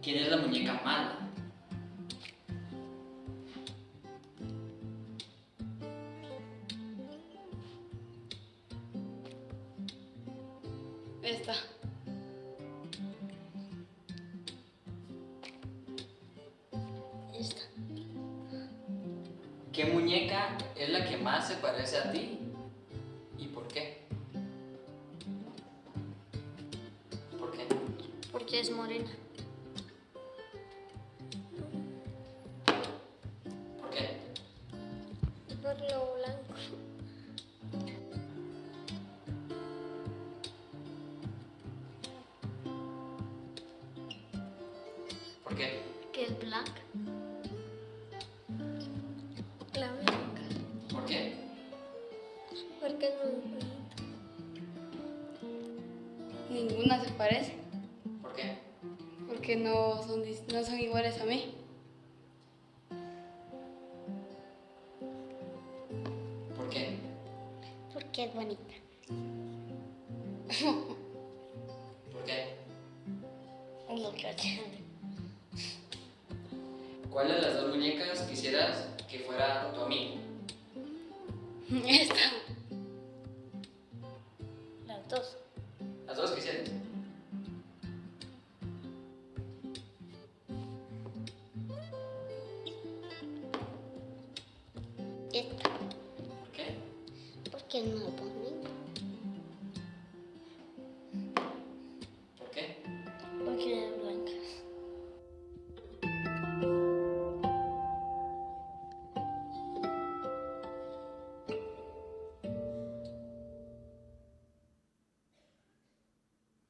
[SPEAKER 4] ¿Quién es la muñeca mala?
[SPEAKER 6] Esta,
[SPEAKER 5] Esta.
[SPEAKER 4] ¿Qué muñeca es la que más se parece a ti? ¿Y por qué? ¿Por qué?
[SPEAKER 5] Porque es morena.
[SPEAKER 4] ¿Por qué?
[SPEAKER 5] Por lo blanco.
[SPEAKER 4] ¿Por qué?
[SPEAKER 5] Porque es muy bonito.
[SPEAKER 6] Ninguna se parece,
[SPEAKER 4] ¿Por qué?
[SPEAKER 6] porque no son iguales a mí.
[SPEAKER 4] ¿Por qué?
[SPEAKER 5] Porque es bonita.
[SPEAKER 4] ¿Por qué?
[SPEAKER 5] Lo cachando.
[SPEAKER 4] ¿Cuál de las dos muñecas quisieras que fuera tu amigo?
[SPEAKER 6] Esta.
[SPEAKER 5] Las dos.
[SPEAKER 4] Las dos quisieras.
[SPEAKER 5] Esta.
[SPEAKER 4] ¿Por qué?
[SPEAKER 5] Porque es muy bonita.
[SPEAKER 4] ¿Por qué?
[SPEAKER 5] Porque es blanca.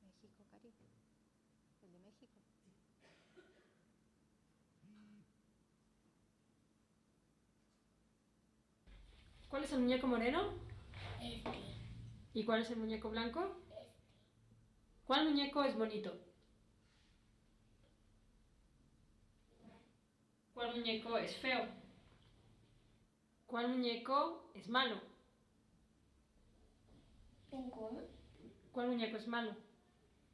[SPEAKER 3] México, Cari. El de México.
[SPEAKER 7] ¿Cuál es el muñeco moreno?
[SPEAKER 5] Este.
[SPEAKER 7] ¿Y cuál es el muñeco blanco? ¿Cuál muñeco es bonito? ¿Cuál muñeco es feo? ¿Cuál muñeco es malo?
[SPEAKER 5] Ninguno.
[SPEAKER 7] ¿Cuál muñeco es malo?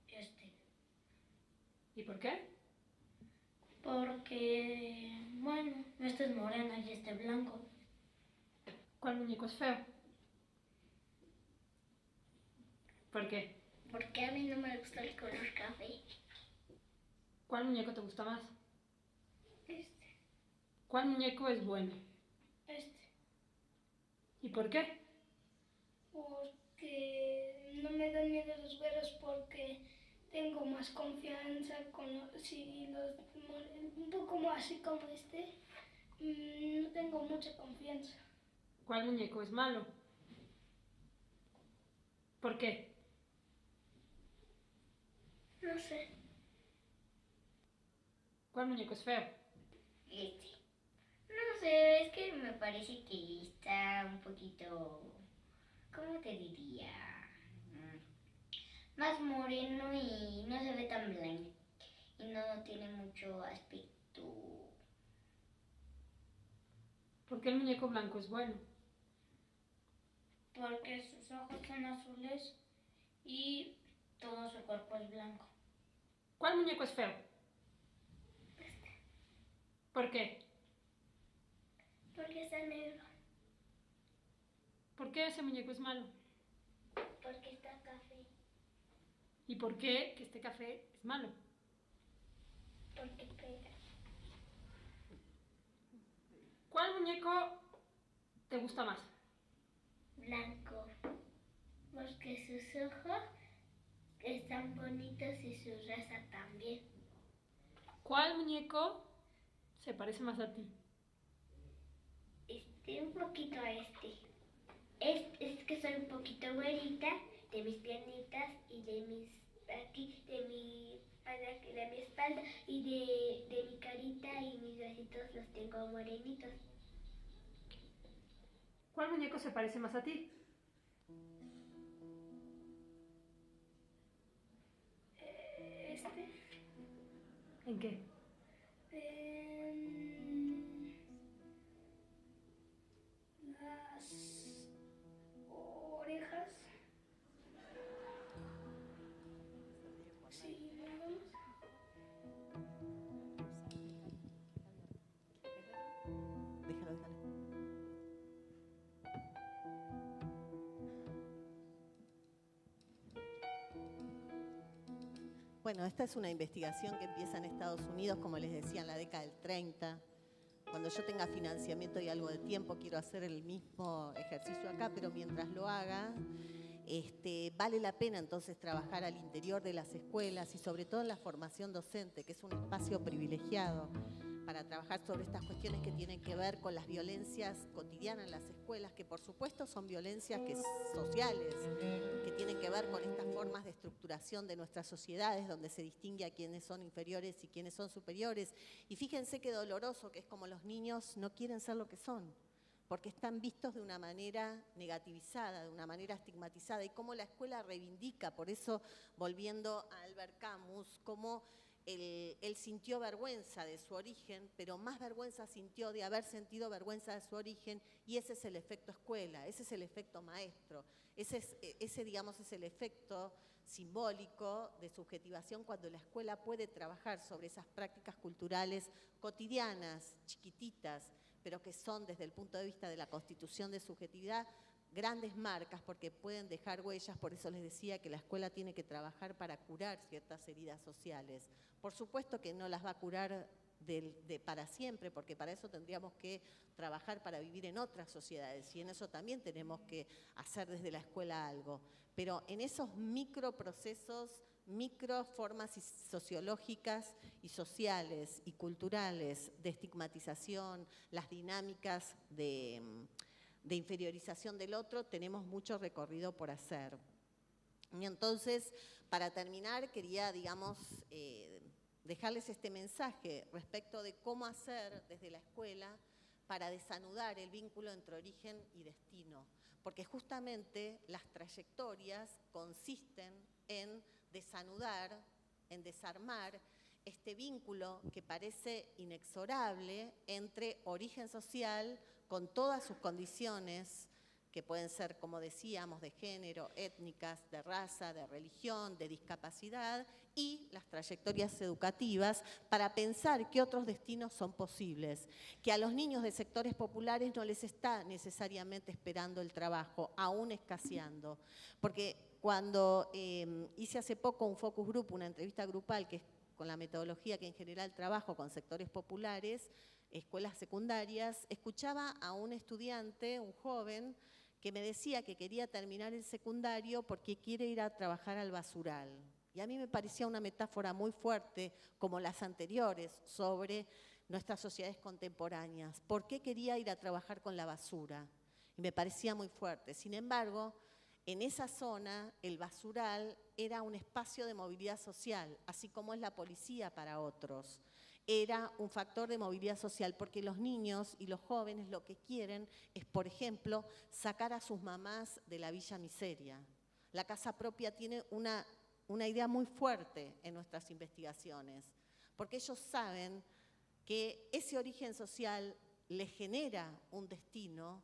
[SPEAKER 5] Este.
[SPEAKER 7] ¿Y por qué?
[SPEAKER 5] Porque, bueno, este es moreno y este blanco.
[SPEAKER 7] ¿Cuál muñeco es feo? ¿Por qué?
[SPEAKER 5] Porque a mí no me gusta el color café.
[SPEAKER 7] ¿Cuál muñeco te gusta más?
[SPEAKER 5] Este.
[SPEAKER 7] ¿Cuál muñeco es bueno?
[SPEAKER 5] Este.
[SPEAKER 7] ¿Y por qué?
[SPEAKER 8] Porque no me dan miedo los güeros porque tengo más confianza con si los un poco más así como este, no tengo mucha confianza.
[SPEAKER 7] ¿Cuál muñeco es malo? ¿Por qué?
[SPEAKER 5] No sé.
[SPEAKER 7] ¿Cuál muñeco es feo?
[SPEAKER 5] Este. No sé, es que me parece que está un poquito, ¿cómo te diría? Más moreno y no se ve tan blanco. Y no tiene mucho aspecto.
[SPEAKER 7] ¿Por qué el muñeco blanco es bueno?
[SPEAKER 8] Porque sus ojos son azules y todo su cuerpo es blanco.
[SPEAKER 7] ¿Cuál muñeco es feo? ¿Por qué?
[SPEAKER 8] Porque está negro.
[SPEAKER 7] ¿Por qué ese muñeco es malo?
[SPEAKER 8] Porque está café.
[SPEAKER 7] ¿Y por qué que este café es malo?
[SPEAKER 8] Porque pega.
[SPEAKER 7] ¿Cuál muñeco te gusta más?
[SPEAKER 5] Blanco. Porque sus ojos están bonitos y su raza también.
[SPEAKER 7] ¿Cuál muñeco se parece más a ti?
[SPEAKER 5] Un poquito a este. Es que soy un poquito güerita de mis piernitas y de mis aquí, de mi espalda y de mi carita y mis bracitos los tengo morenitos.
[SPEAKER 7] ¿Cuál muñeco se parece más a ti?
[SPEAKER 8] Este.
[SPEAKER 7] ¿En qué?
[SPEAKER 8] Las orejas. Sí, nada más.
[SPEAKER 3] Déjalo, déjalo. Bueno, esta es una investigación que empieza en Estados Unidos, como les decía, en la década del 30. Cuando yo tenga financiamiento y algo de tiempo, quiero hacer el mismo ejercicio acá, pero mientras lo haga, vale la pena entonces trabajar al interior de las escuelas y sobre todo en la formación docente, que es un espacio privilegiado para trabajar sobre estas cuestiones que tienen que ver con las violencias cotidianas en las escuelas, que por supuesto son violencias sociales, que tienen que ver con estas formas de estructuración de nuestras sociedades, donde se distingue a quienes son inferiores y quienes son superiores. Y fíjense qué doloroso que es como los niños no quieren ser lo que son, porque están vistos de una manera negativizada, de una manera estigmatizada, y cómo la escuela reivindica, por eso, volviendo a Albert Camus, cómo él sintió vergüenza de su origen, pero más vergüenza sintió de haber sentido vergüenza de su origen, y ese es el efecto escuela, ese es el efecto maestro, ese digamos, es el efecto simbólico de subjetivación cuando la escuela puede trabajar sobre esas prácticas culturales cotidianas, chiquititas, pero que son desde el punto de vista de la constitución de subjetividad, grandes marcas porque pueden dejar huellas. Por eso les decía que la escuela tiene que trabajar para curar ciertas heridas sociales. Por supuesto que no las va a curar para siempre, porque para eso tendríamos que trabajar para vivir en otras sociedades, y en eso también tenemos que hacer desde la escuela algo. Pero en esos microprocesos, microformas sociológicas y sociales y culturales de estigmatización, las dinámicas de inferiorización del otro, tenemos mucho recorrido por hacer. Y entonces, para terminar, quería, digamos, dejarles este mensaje respecto de cómo hacer desde la escuela para desanudar el vínculo entre origen y destino, porque justamente las trayectorias consisten en desanudar, en desarmar este vínculo que parece inexorable entre origen social con todas sus condiciones, que pueden ser, como decíamos, de género, étnicas, de raza, de religión, de discapacidad, y las trayectorias educativas, para pensar qué otros destinos son posibles, que a los niños de sectores populares no les está necesariamente esperando el trabajo, aún escaseando. Porque cuando hice hace poco un focus group, una entrevista grupal, que es con la metodología que en general trabajo con sectores populares, escuelas secundarias, escuchaba a un estudiante, un joven, que me decía que quería terminar el secundario porque quiere ir a trabajar al basural. Y a mí me parecía una metáfora muy fuerte, como las anteriores, sobre nuestras sociedades contemporáneas. ¿Por qué quería ir a trabajar con la basura? Y me parecía muy fuerte. Sin embargo, en esa zona, el basural era un espacio de movilidad social, así como es la policía para otros. Era un factor de movilidad social, porque los niños y los jóvenes lo que quieren es, por ejemplo, sacar a sus mamás de la villa miseria. La casa propia tiene una idea muy fuerte en nuestras investigaciones, porque ellos saben que ese origen social les genera un destino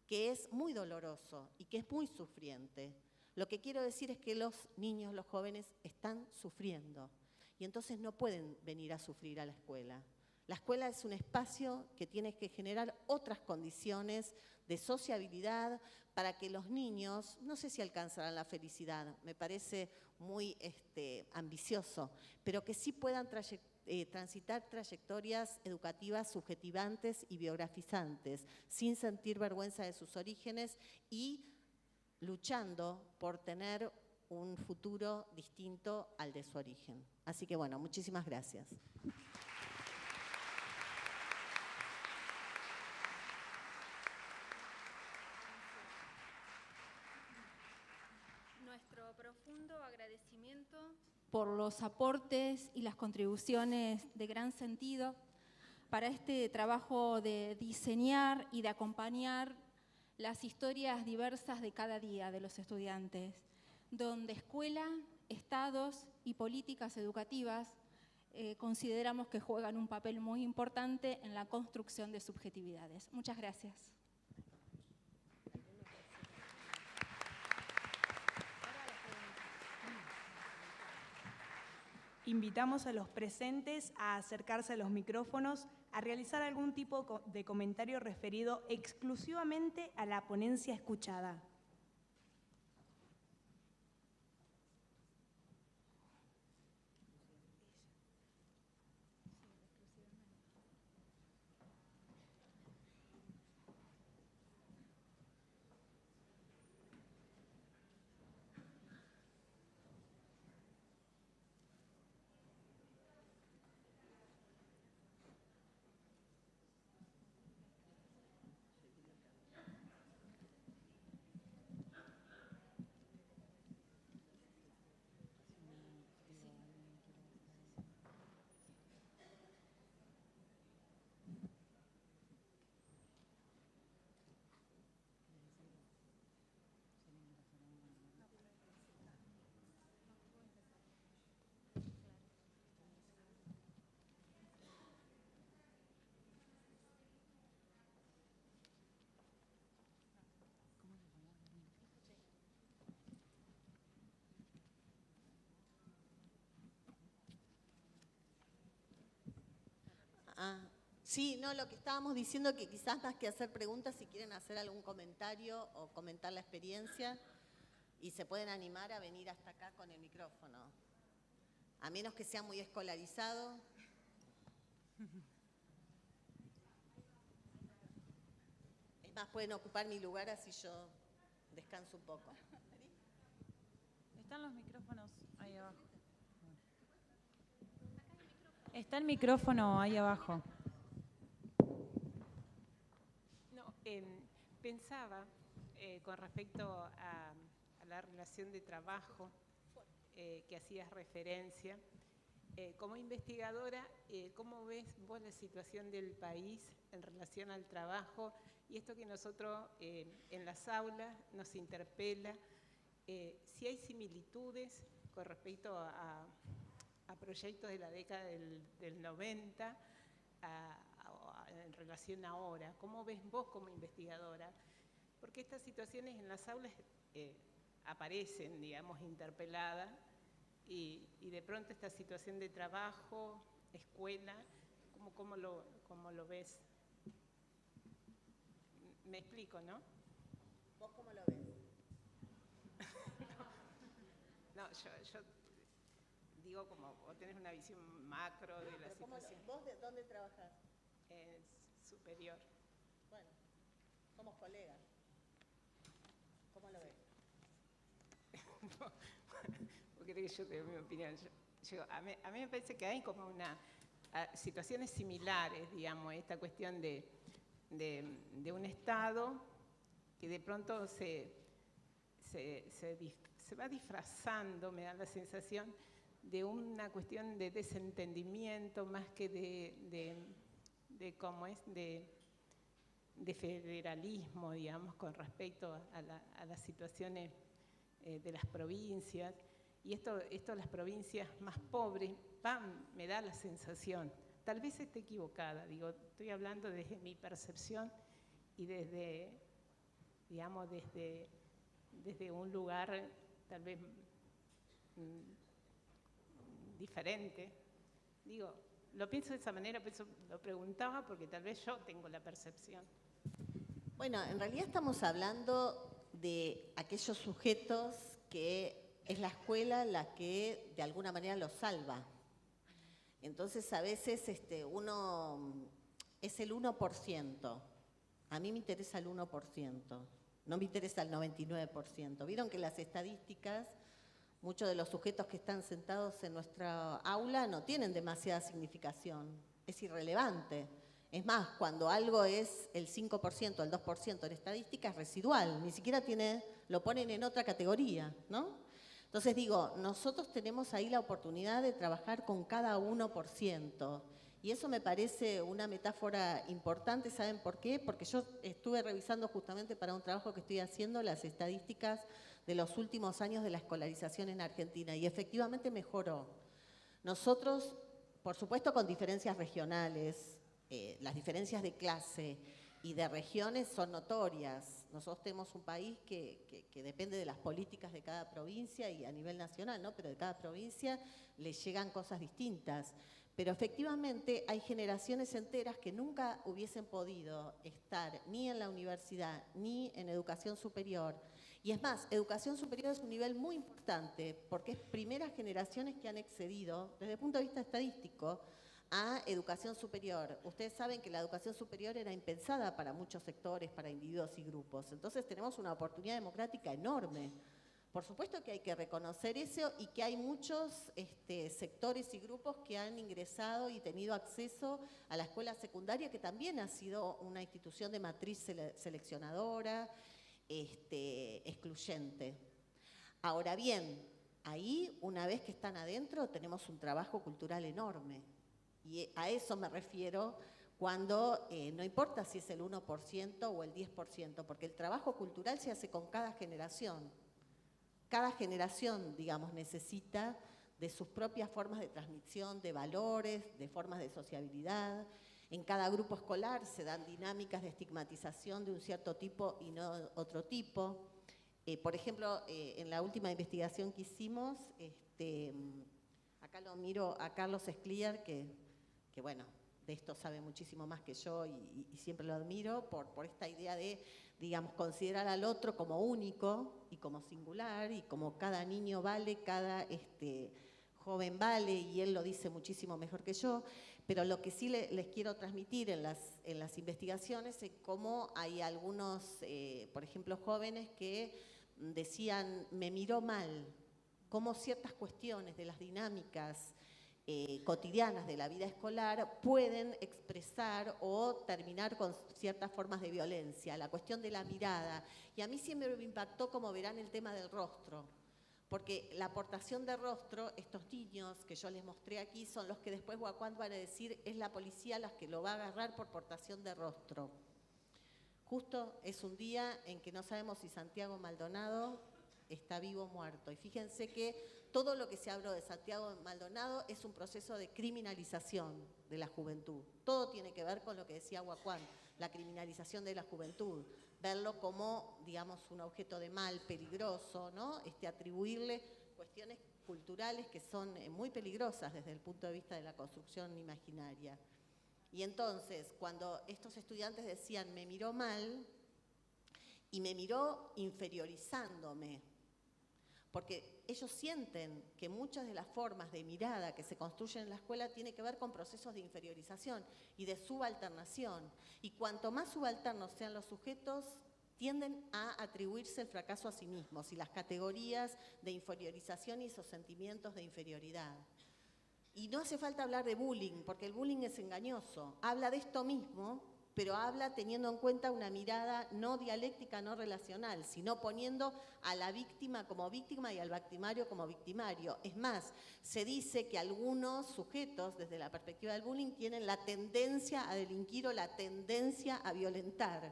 [SPEAKER 3] que es muy doloroso y que es muy sufriente. Lo que quiero decir es que los niños, los jóvenes, están sufriendo. Y entonces no pueden venir a sufrir a la escuela. La escuela es un espacio que tiene que generar otras condiciones de sociabilidad para que los niños, no sé si alcanzarán la felicidad, me parece muy ambicioso, pero que sí puedan transitar trayectorias educativas subjetivantes y biografizantes, sin sentir vergüenza de sus orígenes y luchando por tener un futuro distinto al de su origen. Así que bueno, muchísimas gracias.
[SPEAKER 2] Nuestro profundo agradecimiento por los aportes y las contribuciones de gran sentido para este trabajo de diseñar y de acompañar las historias diversas de cada día de los estudiantes, donde escuela, estados y políticas educativas consideramos que juegan un papel muy importante en la construcción de subjetividades. Muchas gracias.
[SPEAKER 9] Invitamos a los presentes a acercarse a los micrófonos, a realizar algún tipo de comentario referido exclusivamente a la ponencia escuchada.
[SPEAKER 3] Sí, no, lo que estábamos diciendo que quizás más que hacer preguntas, si quieren hacer algún comentario o comentar la experiencia, y se pueden animar a venir hasta acá con el micrófono. A menos que sea muy escolarizado. Es más, pueden ocupar mi lugar así yo descanso un poco.
[SPEAKER 1] Están los micrófonos ahí abajo. Está el micrófono ahí abajo.
[SPEAKER 10] No, pensaba con respecto a la relación de trabajo que hacías referencia. Como investigadora, ¿cómo ves vos la situación del país en relación al trabajo? Y esto que nosotros en las aulas nos interpela, si hay similitudes con respecto a proyectos de la década del 90 en relación ahora. ¿Cómo ves vos como investigadora? Porque estas situaciones en las aulas aparecen, digamos, interpeladas, y de pronto esta situación de trabajo, escuela, ¿cómo lo ves? Me explico, ¿no?
[SPEAKER 3] ¿Vos cómo lo ves?
[SPEAKER 10] No, yo digo como vos tenés una visión macro de la situación.
[SPEAKER 3] ¿Vos de dónde trabajás?
[SPEAKER 10] Superior.
[SPEAKER 3] Bueno, somos colegas. ¿Cómo lo ves?
[SPEAKER 10] No, ¿vos querés que yo te dé mi opinión? A mí me parece que hay como situaciones similares, digamos, esta cuestión de un Estado que de pronto se va disfrazando, me da la sensación, de una cuestión de desentendimiento más que de federalismo, digamos, con respecto a las situaciones de las provincias. Y esto las provincias más pobres, me da la sensación, tal vez esté equivocada, digo, estoy hablando desde mi percepción y desde un lugar tal vez diferente. Digo, lo pienso de esa manera, por eso lo preguntaba, porque tal vez yo tengo la percepción.
[SPEAKER 3] Bueno, en realidad estamos hablando de aquellos sujetos que es la escuela la que de alguna manera los salva. Entonces a veces uno es el 1%. A mí me interesa el 1%, no me interesa el 99%. Vieron que las estadísticas, muchos de los sujetos que están sentados en nuestra aula no tienen demasiada significación, es irrelevante. Es más, cuando algo es el 5%, el 2% en estadística es residual, ni siquiera lo ponen en otra categoría, ¿no? Entonces digo, nosotros tenemos ahí la oportunidad de trabajar con cada 1%. Y eso me parece una metáfora importante, ¿saben por qué? Porque yo estuve revisando justamente para un trabajo que estoy haciendo las estadísticas de los últimos años de la escolarización en Argentina y efectivamente mejoró. Nosotros, por supuesto con diferencias regionales, las diferencias de clase y de regiones son notorias. Nosotros tenemos un país que depende de las políticas de cada provincia y a nivel nacional, ¿no? Pero de cada provincia le llegan cosas distintas. Pero efectivamente hay generaciones enteras que nunca hubiesen podido estar ni en la universidad ni en educación superior. Y es más, educación superior es un nivel muy importante porque es primeras generaciones que han accedido, desde el punto de vista estadístico, a educación superior. Ustedes saben que la educación superior era impensada para muchos sectores, para individuos y grupos. Entonces tenemos una oportunidad democrática enorme. Por supuesto que hay que reconocer eso y que hay muchos sectores y grupos que han ingresado y tenido acceso a la escuela secundaria, que también ha sido una institución de matriz seleccionadora, excluyente. Ahora bien, ahí, una vez que están adentro, tenemos un trabajo cultural enorme. Y a eso me refiero cuando no importa si es el 1% o el 10%, porque el trabajo cultural se hace con cada generación. Cada generación, digamos, necesita de sus propias formas de transmisión, de valores, de formas de sociabilidad. En cada grupo escolar se dan dinámicas de estigmatización de un cierto tipo y no otro tipo. Por ejemplo, en la última investigación que hicimos, acá lo miro a Carlos Escliar, que bueno, de esto sabe muchísimo más que yo y siempre lo admiro por esta idea de, digamos, considerar al otro como único y como singular y como cada niño vale, cada joven vale, y él lo dice muchísimo mejor que yo. Pero lo que sí les quiero transmitir en las investigaciones es cómo hay algunos, por ejemplo, jóvenes que decían, me miró mal, cómo ciertas cuestiones de las dinámicas cotidianas de la vida escolar pueden expresar o terminar con ciertas formas de violencia, la cuestión de la mirada. Y a mí siempre me impactó, como verán, el tema del rostro, porque la aportación de rostro, estos niños que yo les mostré aquí, son los que después Guacuán van a decir, es la policía la que lo va a agarrar por portación de rostro. Justo es un día en que no sabemos si Santiago Maldonado está vivo o muerto. Y fíjense que todo lo que se habló de Santiago Maldonado es un proceso de criminalización de la juventud. Todo tiene que ver con lo que decía Guacuán, la criminalización de la juventud. Verlo como, digamos, un objeto de mal, peligroso, ¿no? Atribuirle cuestiones culturales que son muy peligrosas desde el punto de vista de la construcción imaginaria. Y entonces, cuando estos estudiantes decían, me miró mal, y me miró inferiorizándome, porque ellos sienten que muchas de las formas de mirada que se construyen en la escuela tienen que ver con procesos de inferiorización y de subalternación. Y cuanto más subalternos sean los sujetos, tienden a atribuirse el fracaso a sí mismos y las categorías de inferiorización y esos sentimientos de inferioridad. Y no hace falta hablar de bullying, porque el bullying es engañoso. Habla de esto mismo, pero habla teniendo en cuenta una mirada no dialéctica, no relacional, sino poniendo a la víctima como víctima y al victimario como victimario. Es más, se dice que algunos sujetos, desde la perspectiva del bullying, tienen la tendencia a delinquir o la tendencia a violentar.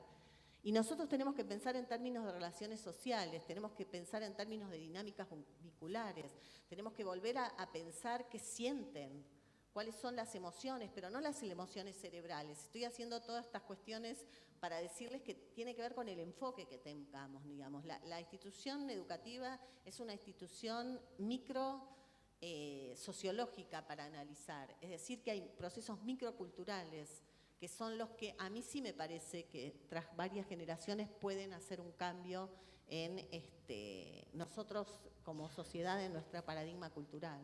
[SPEAKER 3] Y nosotros tenemos que pensar en términos de relaciones sociales, tenemos que pensar en términos de dinámicas vinculares, tenemos que volver a pensar qué sienten, cuáles son las emociones, pero no las emociones cerebrales. Estoy haciendo todas estas cuestiones para decirles que tiene que ver con el enfoque que tengamos, digamos. La institución educativa es una institución sociológica para analizar, es decir, que hay procesos microculturales que son los que a mí sí me parece que tras varias generaciones pueden hacer un cambio en nosotros como sociedad, en nuestro paradigma cultural.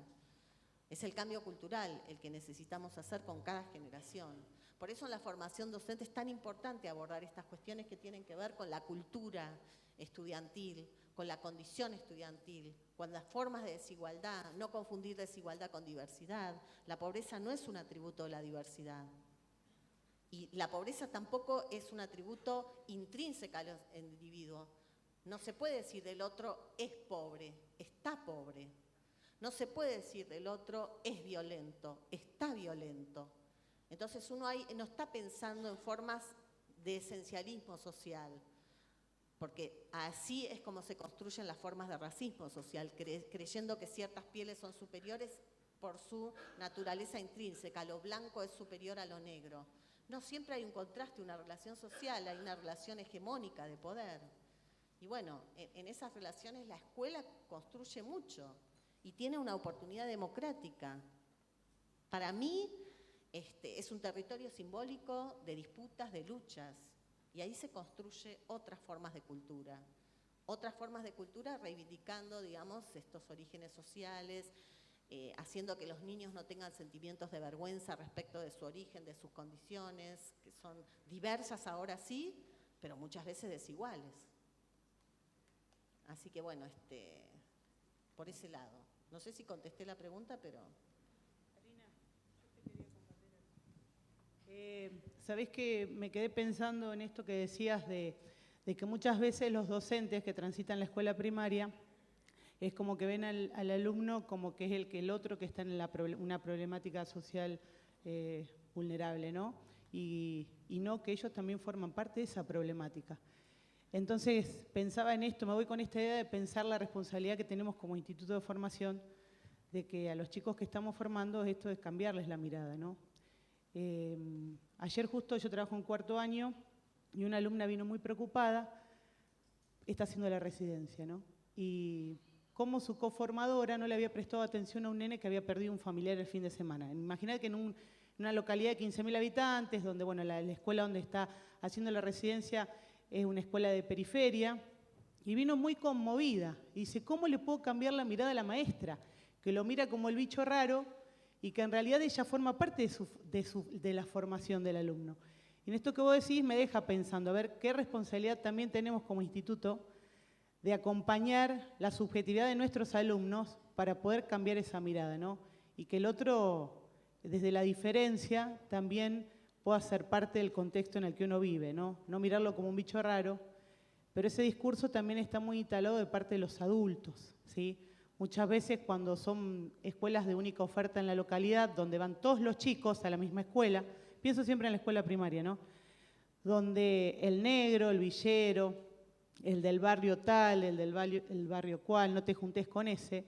[SPEAKER 3] Es el cambio cultural el que necesitamos hacer con cada generación. Por eso en la formación docente es tan importante abordar estas cuestiones que tienen que ver con la cultura estudiantil, con la condición estudiantil, con las formas de desigualdad, no confundir desigualdad con diversidad. La pobreza no es un atributo de la diversidad. Y la pobreza tampoco es un atributo intrínseco al individuo. No se puede decir del otro es pobre, está pobre. No se puede decir del otro es violento, está violento. Entonces uno ahí no está pensando en formas de esencialismo social, porque así es como se construyen las formas de racismo social, creyendo que ciertas pieles son superiores por su naturaleza intrínseca, lo blanco es superior a lo negro. No, siempre hay un contraste, una relación social, hay una relación hegemónica de poder. Y bueno, en esas relaciones la escuela construye mucho y tiene una oportunidad democrática. Para mí es un territorio simbólico de disputas, de luchas, y ahí se construye otras formas de cultura reivindicando, digamos, estos orígenes sociales, haciendo que los niños no tengan sentimientos de vergüenza respecto de su origen, de sus condiciones, que son diversas ahora sí, pero muchas veces desiguales. Así que bueno, por ese lado. No sé si contesté la pregunta, pero...
[SPEAKER 11] Karina, yo te quería compartir algo. Sabés que me quedé pensando en esto que decías de que muchas veces los docentes que transitan la escuela primaria es como que ven al alumno como que es el otro que está en una problemática social vulnerable, ¿no? Y no que ellos también forman parte de esa problemática. Entonces pensaba en esto, me voy con esta idea de pensar la responsabilidad que tenemos como instituto de formación de que a los chicos que estamos formando esto es cambiarles la mirada, ¿no? Ayer justo yo trabajo en cuarto año y una alumna vino muy preocupada, está haciendo la residencia, ¿no? Y cómo su coformadora no le había prestado atención a un nene que había perdido un familiar el fin de semana. Imaginad que en una localidad de 15.000 habitantes, donde bueno, la escuela donde está haciendo la residencia es una escuela de periferia, y vino muy conmovida. Y dice, ¿cómo le puedo cambiar la mirada a la maestra? Que lo mira como el bicho raro y que en realidad ella forma parte de la formación del alumno. Y en esto que vos decís me deja pensando, a ver, qué responsabilidad también tenemos como instituto de acompañar la subjetividad de nuestros alumnos para poder cambiar esa mirada, ¿no? Y que el otro, desde la diferencia, también pueda ser parte del contexto en el que uno vive, ¿no? No mirarlo como un bicho raro, pero ese discurso también está muy instalado de parte de los adultos, ¿sí? Muchas veces cuando son escuelas de única oferta en la localidad, donde van todos los chicos a la misma escuela, pienso siempre en la escuela primaria, ¿no? Donde el negro, el villero, el del barrio tal, el barrio cual, no te juntes con ese,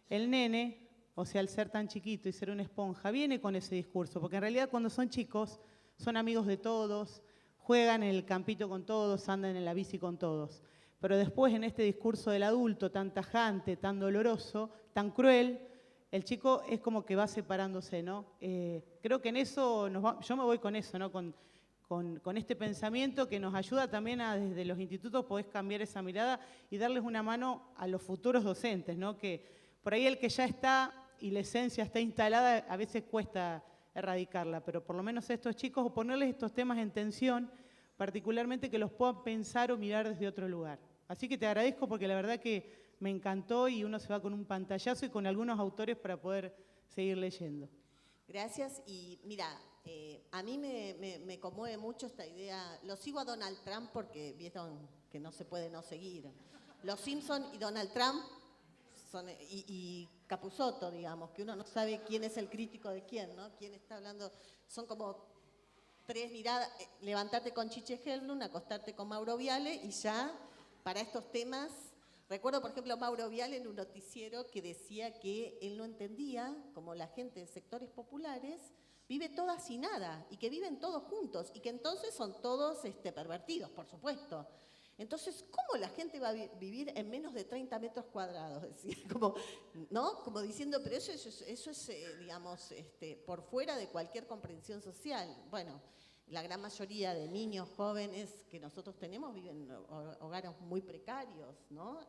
[SPEAKER 11] el nene, o sea, al ser tan chiquito y ser una esponja, viene con ese discurso, porque en realidad cuando son chicos son amigos de todos, juegan en el campito con todos, andan en la bici con todos. Pero después en este discurso del adulto tan tajante, tan doloroso, tan cruel, el chico es como que va separándose, ¿no? Creo que en eso, yo me voy con eso, ¿no? Con este pensamiento que nos ayuda también a desde los institutos poder cambiar esa mirada y darles una mano a los futuros docentes, ¿no? Que por ahí el que ya está y la esencia está instalada, a veces cuesta erradicarla, pero por lo menos a estos chicos, o ponerles estos temas en tensión, particularmente que los puedan pensar o mirar desde otro lugar. Así que te agradezco porque la verdad que me encantó y uno se va con un pantallazo y con algunos autores para poder seguir leyendo.
[SPEAKER 3] Gracias. Y mira, a mí me conmueve mucho esta idea. Lo sigo a Donald Trump porque vieron que no se puede no seguir. Los Simpson y Donald Trump son, y Capusotto, digamos, que uno no sabe quién es el crítico de quién, ¿no? Quién está hablando. Son como tres miradas. Levantarte con Chiche Helblum, acostarte con Mauro Viale y ya para estos temas. Recuerdo, por ejemplo, a Mauro Viale en un noticiero que decía que él no entendía, como la gente de sectores populares, vive toda sin nada y que viven todos juntos y que entonces son todos pervertidos, por supuesto. Entonces, ¿cómo la gente va a vivir en menos de 30 metros cuadrados? Decía, como, ¿no? Como diciendo, pero eso es digamos, por fuera de cualquier comprensión social. Bueno, la gran mayoría de niños jóvenes que nosotros tenemos viven en hogares muy precarios, ¿no?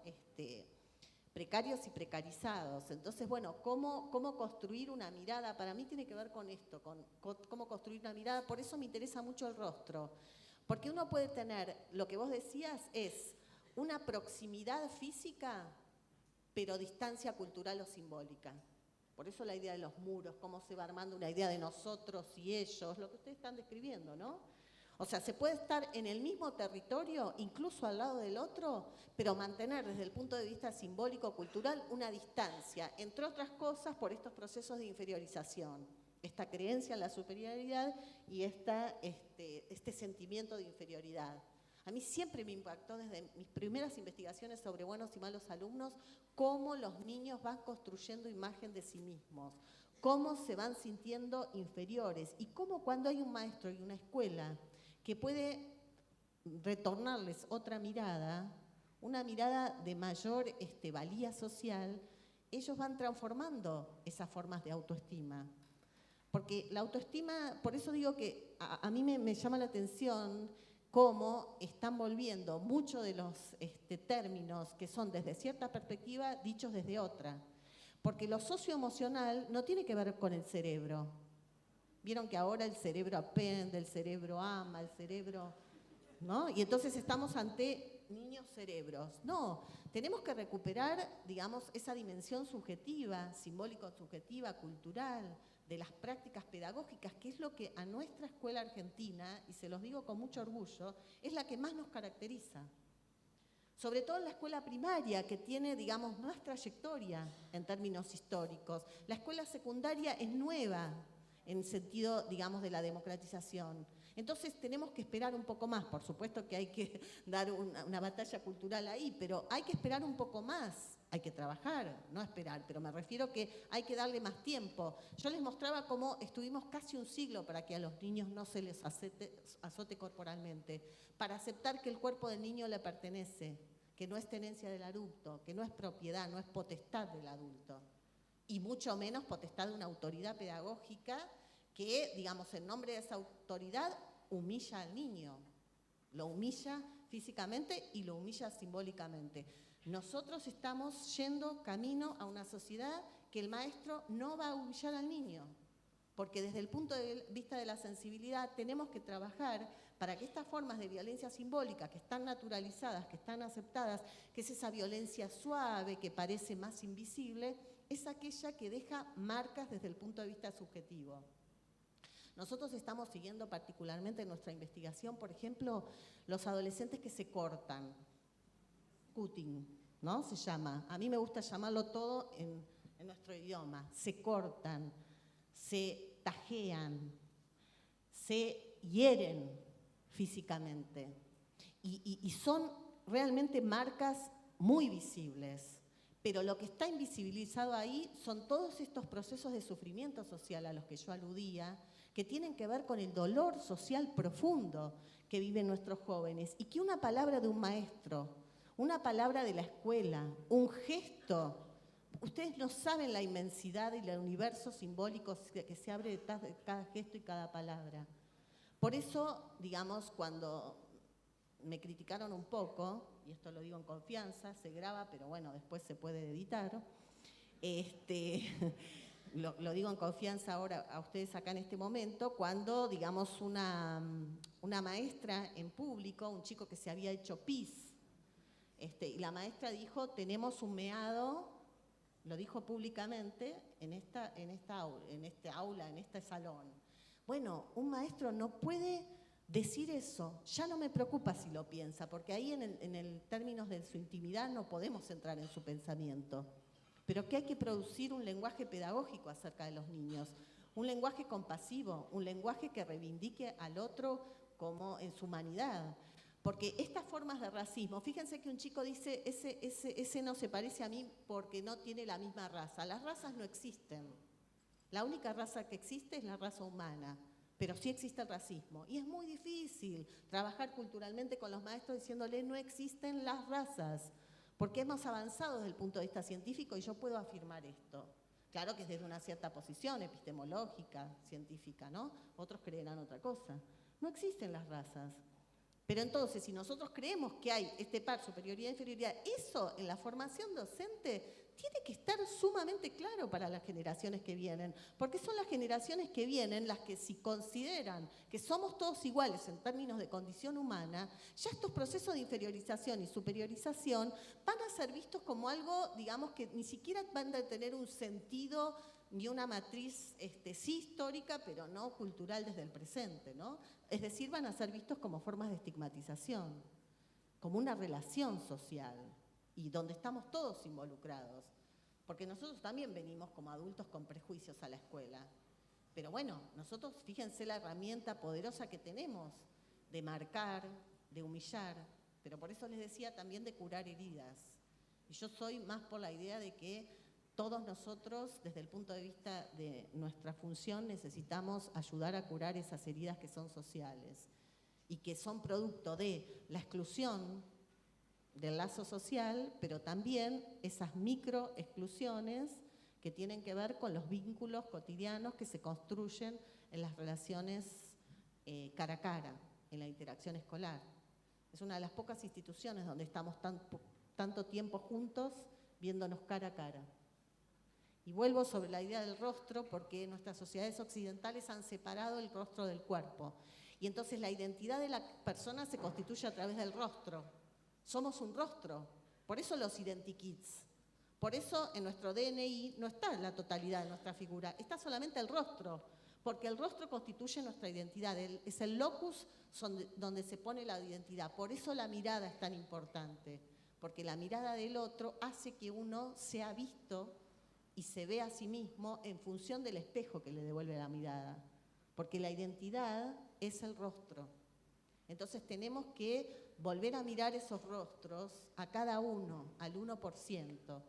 [SPEAKER 3] Precarios y precarizados. Entonces, bueno, ¿cómo construir una mirada? Para mí tiene que ver con esto, con cómo construir una mirada. Por eso me interesa mucho el rostro. Porque uno puede tener, lo que vos decías es una proximidad física, pero distancia cultural o simbólica. Por eso la idea de los muros, cómo se va armando una idea de nosotros y ellos, lo que ustedes están describiendo, ¿no? O sea, se puede estar en el mismo territorio, incluso al lado del otro, pero mantener desde el punto de vista simbólico-cultural una distancia, entre otras cosas por estos procesos de inferiorización, esta creencia en la superioridad y este sentimiento de inferioridad. A mí siempre me impactó desde mis primeras investigaciones sobre buenos y malos alumnos cómo los niños van construyendo imagen de sí mismos, cómo se van sintiendo inferiores y cómo cuando hay un maestro y una escuela que puede retornarles otra mirada, una mirada de mayor valía social, ellos van transformando esas formas de autoestima. Porque la autoestima, por eso digo que a mí me llama la atención cómo están volviendo muchos de los términos que son desde cierta perspectiva dichos desde otra. Porque lo socioemocional no tiene que ver con el cerebro. Vieron que ahora el cerebro aprende, el cerebro ama, el cerebro, ¿no? Y entonces estamos ante niños cerebros. No, tenemos que recuperar, digamos, esa dimensión subjetiva, simbólico-subjetiva, cultural, de las prácticas pedagógicas, que es lo que a nuestra escuela argentina, y se los digo con mucho orgullo, es la que más nos caracteriza. Sobre todo en la escuela primaria, que tiene, digamos, más trayectoria en términos históricos. La escuela secundaria es nueva en sentido, digamos, de la democratización. Entonces tenemos que esperar un poco más. Por supuesto que hay que dar una batalla cultural ahí, pero hay que esperar un poco más. Hay que trabajar, no esperar, pero me refiero que hay que darle más tiempo. Yo les mostraba cómo estuvimos casi un siglo para que a los niños no se les azote corporalmente, para aceptar que el cuerpo del niño le pertenece, que no es tenencia del adulto, que no es propiedad, no es potestad del adulto, y mucho menos potestad de una autoridad pedagógica que, digamos, en nombre de esa autoridad humilla al niño, lo humilla físicamente y lo humilla simbólicamente. Nosotros estamos yendo camino a una sociedad que el maestro no va a humillar al niño, porque desde el punto de vista de la sensibilidad tenemos que trabajar para que estas formas de violencia simbólica que están naturalizadas, que están aceptadas, que es esa violencia suave, que parece más invisible, es aquella que deja marcas desde el punto de vista subjetivo. Nosotros estamos siguiendo particularmente en nuestra investigación, por ejemplo, los adolescentes que se cortan, cutting, ¿no? Se llama. A mí me gusta llamarlo todo en nuestro idioma. Se cortan, se tajean, se hieren físicamente. Y son realmente marcas muy visibles. Pero lo que está invisibilizado ahí son todos estos procesos de sufrimiento social a los que yo aludía, que tienen que ver con el dolor social profundo que viven nuestros jóvenes, y que una palabra de un maestro, una palabra de la escuela, un gesto, ustedes no saben la inmensidad y el universo simbólico que se abre detrás de cada gesto y cada palabra. Por eso, digamos, cuando me criticaron un poco, y esto lo digo en confianza, se graba, pero bueno, después se puede editar, lo digo en confianza ahora a ustedes acá en este momento, cuando, digamos, una maestra en público, un chico que se había hecho pis, y la maestra dijo, tenemos un meado, lo dijo públicamente, en este aula, en este salón. Bueno, un maestro no puede decir eso. Ya no me preocupa si lo piensa, porque ahí en el términos de su intimidad no podemos entrar en su pensamiento. Pero que hay que producir un lenguaje pedagógico acerca de los niños, un lenguaje compasivo, un lenguaje que reivindique al otro como en su humanidad. Porque estas formas de racismo, fíjense que un chico dice, ese no se parece a mí porque no tiene la misma raza. Las razas no existen. La única raza que existe es la raza humana, pero sí existe el racismo. Y es muy difícil trabajar culturalmente con los maestros diciéndole no existen las razas, porque hemos avanzado desde el punto de vista científico y yo puedo afirmar esto. Claro que es desde una cierta posición epistemológica, científica, ¿no? Otros creerán otra cosa. No existen las razas. Pero entonces, si nosotros creemos que hay este par, superioridad e inferioridad, eso en la formación docente tiene que estar sumamente claro para las generaciones que vienen, porque son las generaciones que vienen las que, si consideran que somos todos iguales en términos de condición humana, ya estos procesos de inferiorización y superiorización van a ser vistos como algo, digamos, que ni siquiera van a tener un sentido ni una matriz sí histórica, pero no cultural desde el presente, ¿no? Es decir, van a ser vistos como formas de estigmatización, como una relación social, y donde estamos todos involucrados. Porque nosotros también venimos como adultos con prejuicios a la escuela. Pero bueno, nosotros, fíjense la herramienta poderosa que tenemos de marcar, de humillar, pero por eso les decía también de curar heridas. Y yo soy más por la idea de que todos nosotros, desde el punto de vista de nuestra función, necesitamos ayudar a curar esas heridas que son sociales y que son producto de la exclusión del lazo social, pero también esas microexclusiones que tienen que ver con los vínculos cotidianos que se construyen en las relaciones cara a cara, en la interacción escolar. Es una de las pocas instituciones donde estamos tanto tiempo juntos viéndonos cara a cara. Y vuelvo sobre la idea del rostro, porque nuestras sociedades occidentales han separado el rostro del cuerpo. Y entonces la identidad de la persona se constituye a través del rostro. Somos un rostro. Por eso los identikits. Por eso en nuestro DNI no está la totalidad de nuestra figura, está solamente el rostro. Porque el rostro constituye nuestra identidad, es el locus donde se pone la identidad. Por eso la mirada es tan importante. Porque la mirada del otro hace que uno sea visto y se ve a sí mismo en función del espejo que le devuelve la mirada. Porque la identidad es el rostro. Entonces tenemos que volver a mirar esos rostros a cada uno, al 1%.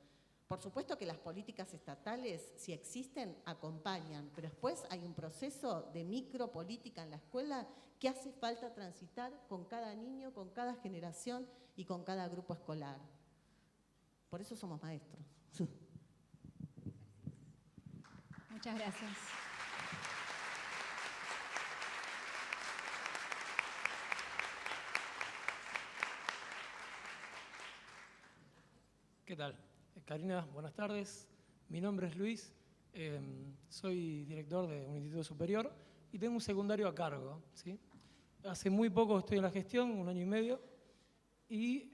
[SPEAKER 3] Por supuesto que las políticas estatales, si existen, acompañan, pero después hay un proceso de micropolítica en la escuela que hace falta transitar con cada niño, con cada generación y con cada grupo escolar. Por eso somos maestros.
[SPEAKER 2] Muchas gracias.
[SPEAKER 12] ¿Qué tal? Karina, buenas tardes. Mi nombre es Luis, soy director de un instituto superior y tengo un secundario a cargo, ¿sí? Hace muy poco estoy en la gestión, 1 año y medio, y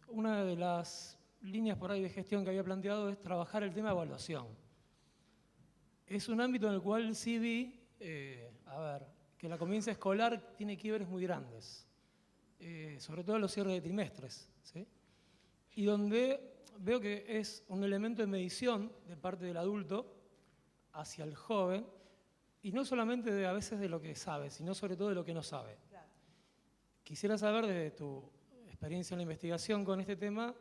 [SPEAKER 12] una de las líneas por ahí de gestión que había planteado es trabajar el tema de evaluación. Es un ámbito en el cual sí vi, que la convivencia escolar tiene quiebres muy grandes, sobre todo en los cierres de trimestres, ¿sí? Y donde veo que es un elemento de medición de parte del adulto hacia el joven, y no solamente a veces de lo que sabe, sino sobre todo de lo que no sabe. Claro. Quisiera saber, desde tu experiencia en la investigación con este tema,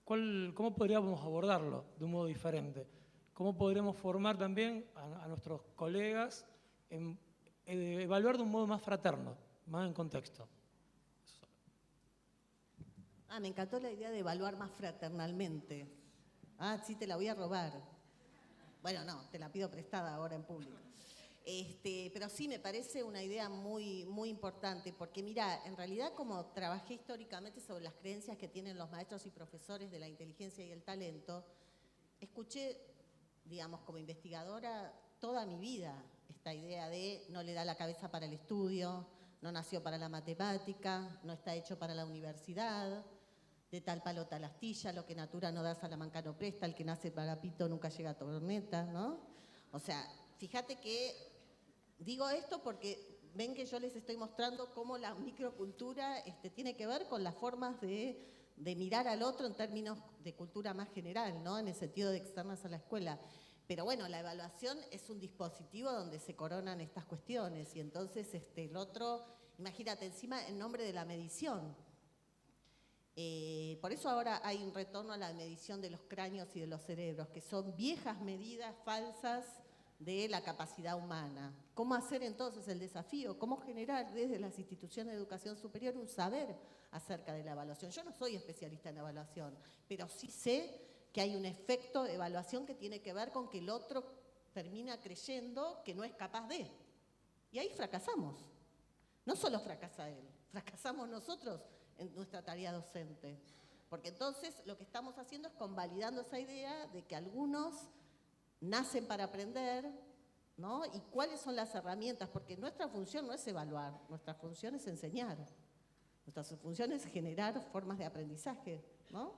[SPEAKER 12] ¿cómo podríamos abordarlo de un modo diferente? ¿Cómo podremos formar también a nuestros colegas en evaluar de un modo más fraterno, más en contexto?
[SPEAKER 3] Me encantó la idea de evaluar más fraternalmente. Sí, te la voy a robar. Bueno, no, te la pido prestada ahora en público. Pero sí, me parece una idea muy, muy importante, porque mira, en realidad como trabajé históricamente sobre las creencias que tienen los maestros y profesores de la inteligencia y el talento, escuché, digamos, como investigadora toda mi vida esta idea de no le da la cabeza para el estudio, no nació para la matemática, no está hecho para la universidad, de tal palo tal astilla, lo que natura no da Salamanca no presta, el que nace para pito nunca llega a tormenta, ¿no? O sea, fíjate que digo esto porque ven que yo les estoy mostrando cómo la microcultura tiene que ver con las formas de mirar al otro en términos de cultura más general, ¿no? En el sentido de externas a la escuela. Pero bueno, la evaluación es un dispositivo donde se coronan estas cuestiones y entonces el otro, imagínate, encima en nombre de la medición. Por eso ahora hay un retorno a la medición de los cráneos y de los cerebros, que son viejas medidas falsas de la capacidad humana. ¿Cómo hacer entonces el desafío? ¿Cómo generar desde las instituciones de educación superior un saber acerca de la evaluación? Yo no soy especialista en evaluación, pero sí sé que hay un efecto de evaluación que tiene que ver con que el otro termina creyendo que no es capaz de. Y ahí fracasamos. No solo fracasa él, fracasamos nosotros en nuestra tarea docente. Porque entonces lo que estamos haciendo es convalidando esa idea de que algunos nacen para aprender, ¿no? Y cuáles son las herramientas, porque nuestra función no es evaluar, nuestra función es enseñar. Nuestra función es generar formas de aprendizaje, ¿no?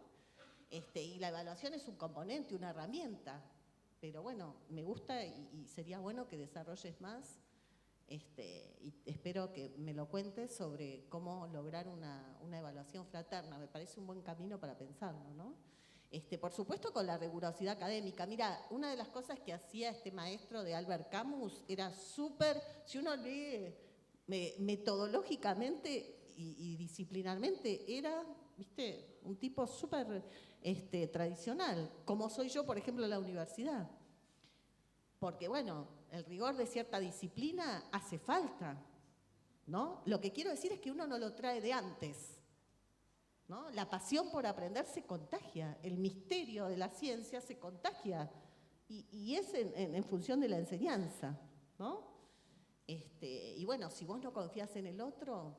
[SPEAKER 3] Y la evaluación es un componente, una herramienta. Pero bueno, me gusta y sería bueno que desarrolles más. Y espero que me lo cuentes sobre cómo lograr una evaluación fraterna. Me parece un buen camino para pensarlo, ¿no? Por supuesto con la rigurosidad académica. Mira, una de las cosas que hacía este maestro de Albert Camus era súper, si uno lee metodológicamente y disciplinarmente, era, viste, un tipo súper tradicional, como soy yo, por ejemplo, en la universidad. Porque, bueno, el rigor de cierta disciplina hace falta, ¿no? Lo que quiero decir es que uno no lo trae de antes, ¿no? La pasión por aprender se contagia, el misterio de la ciencia se contagia y es en función de la enseñanza, ¿no? Y bueno, si vos no confías en el otro,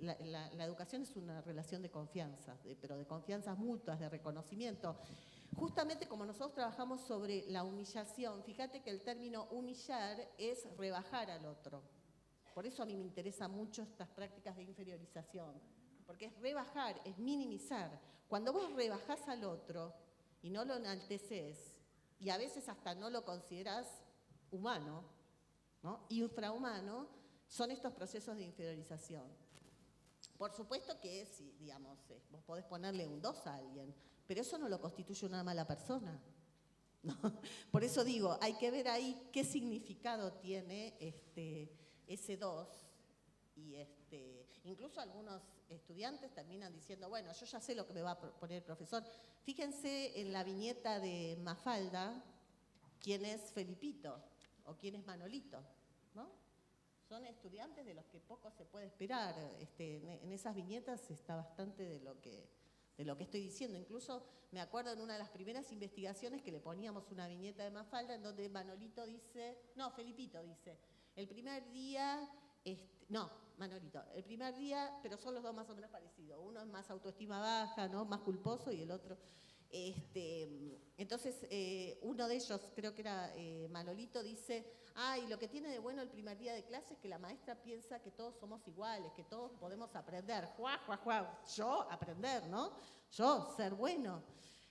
[SPEAKER 3] la educación es una relación de confianza, pero de confianzas mutuas, de reconocimiento. Justamente como nosotros trabajamos sobre la humillación, fíjate que el término humillar es rebajar al otro. Por eso a mí me interesan mucho estas prácticas de inferiorización, porque es rebajar, es minimizar. Cuando vos rebajás al otro y no lo enalteces, y a veces hasta no lo considerás humano, ¿no? Infrahumano, son estos procesos de inferiorización. Por supuesto que si, digamos, vos podés ponerle un 2 a alguien, pero eso no lo constituye una mala persona, ¿no? Por eso digo, hay que ver ahí qué significado tiene ese 2. Y incluso algunos estudiantes terminan diciendo, bueno, yo ya sé lo que me va a poner el profesor. Fíjense en la viñeta de Mafalda, quién es Felipito o quién es Manolito, ¿no? Son estudiantes de los que poco se puede esperar. En esas viñetas está bastante de lo que estoy diciendo. Incluso me acuerdo en una de las primeras investigaciones que le poníamos una viñeta de Mafalda en donde Manolito dice, no, Felipito dice, el primer día, Manolito. El primer día, pero son los dos más o menos parecidos. Uno es más autoestima baja, ¿no? Más culposo, y el otro... Entonces, uno de ellos, creo que era Manolito, dice, y lo que tiene de bueno el primer día de clase es que la maestra piensa que todos somos iguales, que todos podemos aprender. Yo aprender, ¿no? Yo ser bueno.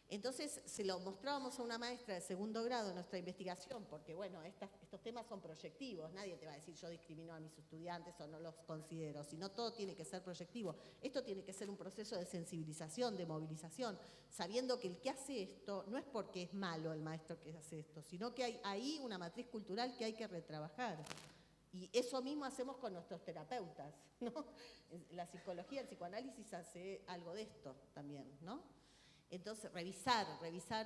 [SPEAKER 3] Entonces, se lo mostrábamos a una maestra de segundo grado en nuestra investigación, porque, bueno, estos temas son proyectivos. Nadie te va a decir yo discrimino a mis estudiantes o no los considero, sino todo tiene que ser proyectivo. Esto tiene que ser un proceso de sensibilización, de movilización, sabiendo que el que hace esto no es porque es malo el maestro que hace esto, sino que hay ahí una matriz cultural que hay que retrabajar. Y eso mismo hacemos con nuestros terapeutas, ¿no? La psicología, el psicoanálisis hace algo de esto también, ¿no? Entonces, revisar,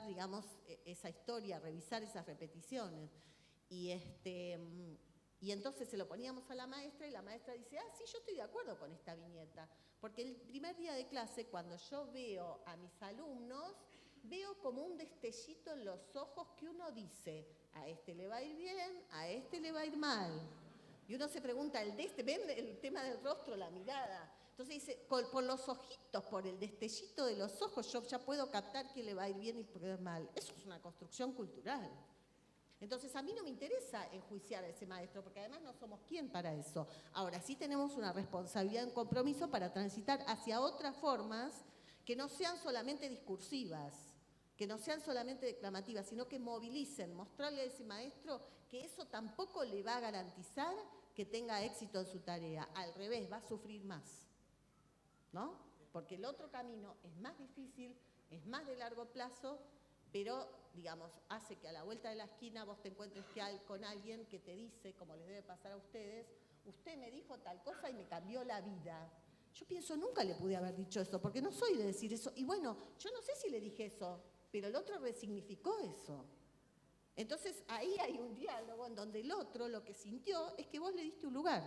[SPEAKER 3] digamos, esa historia, revisar esas repeticiones. Y entonces se lo poníamos a la maestra y la maestra dice, sí, yo estoy de acuerdo con esta viñeta. Porque el primer día de clase, cuando yo veo a mis alumnos, veo como un destellito en los ojos que uno dice, a este le va a ir bien, a este le va a ir mal. Y uno se pregunta, ¿ven el tema del rostro, la mirada? Entonces dice, por los ojitos, por el destellito de los ojos, yo ya puedo captar que le va a ir bien y que le va a ir mal. Eso es una construcción cultural. Entonces a mí no me interesa enjuiciar a ese maestro, porque además no somos quien para eso. Ahora sí tenemos una responsabilidad, un compromiso para transitar hacia otras formas que no sean solamente discursivas, que no sean solamente declamativas, sino que movilicen, mostrarle a ese maestro que eso tampoco le va a garantizar que tenga éxito en su tarea. Al revés, va a sufrir más, ¿no? Porque el otro camino es más difícil, es más de largo plazo, pero, digamos, hace que a la vuelta de la esquina vos te encuentres con alguien que te dice, como les debe pasar a ustedes, usted me dijo tal cosa y me cambió la vida. Yo pienso, nunca le pude haber dicho eso, porque no soy de decir eso. Y bueno, yo no sé si le dije eso, pero el otro resignificó eso. Entonces, ahí hay un diálogo en donde el otro lo que sintió es que vos le diste un lugar.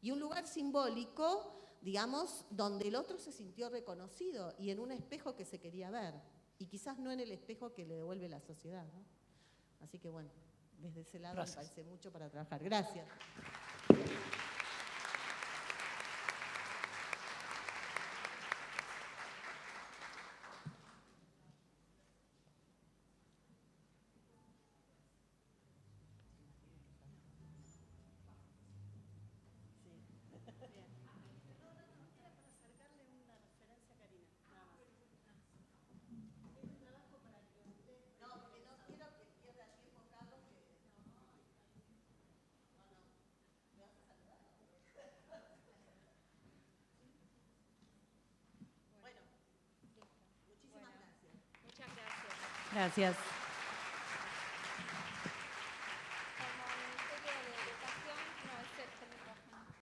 [SPEAKER 3] Y un lugar simbólico, digamos, donde el otro se sintió reconocido y en un espejo que se quería ver. Y quizás no en el espejo que le devuelve la sociedad, ¿no? Así que bueno, desde ese lado me parece mucho para trabajar. Gracias.
[SPEAKER 1] Gracias.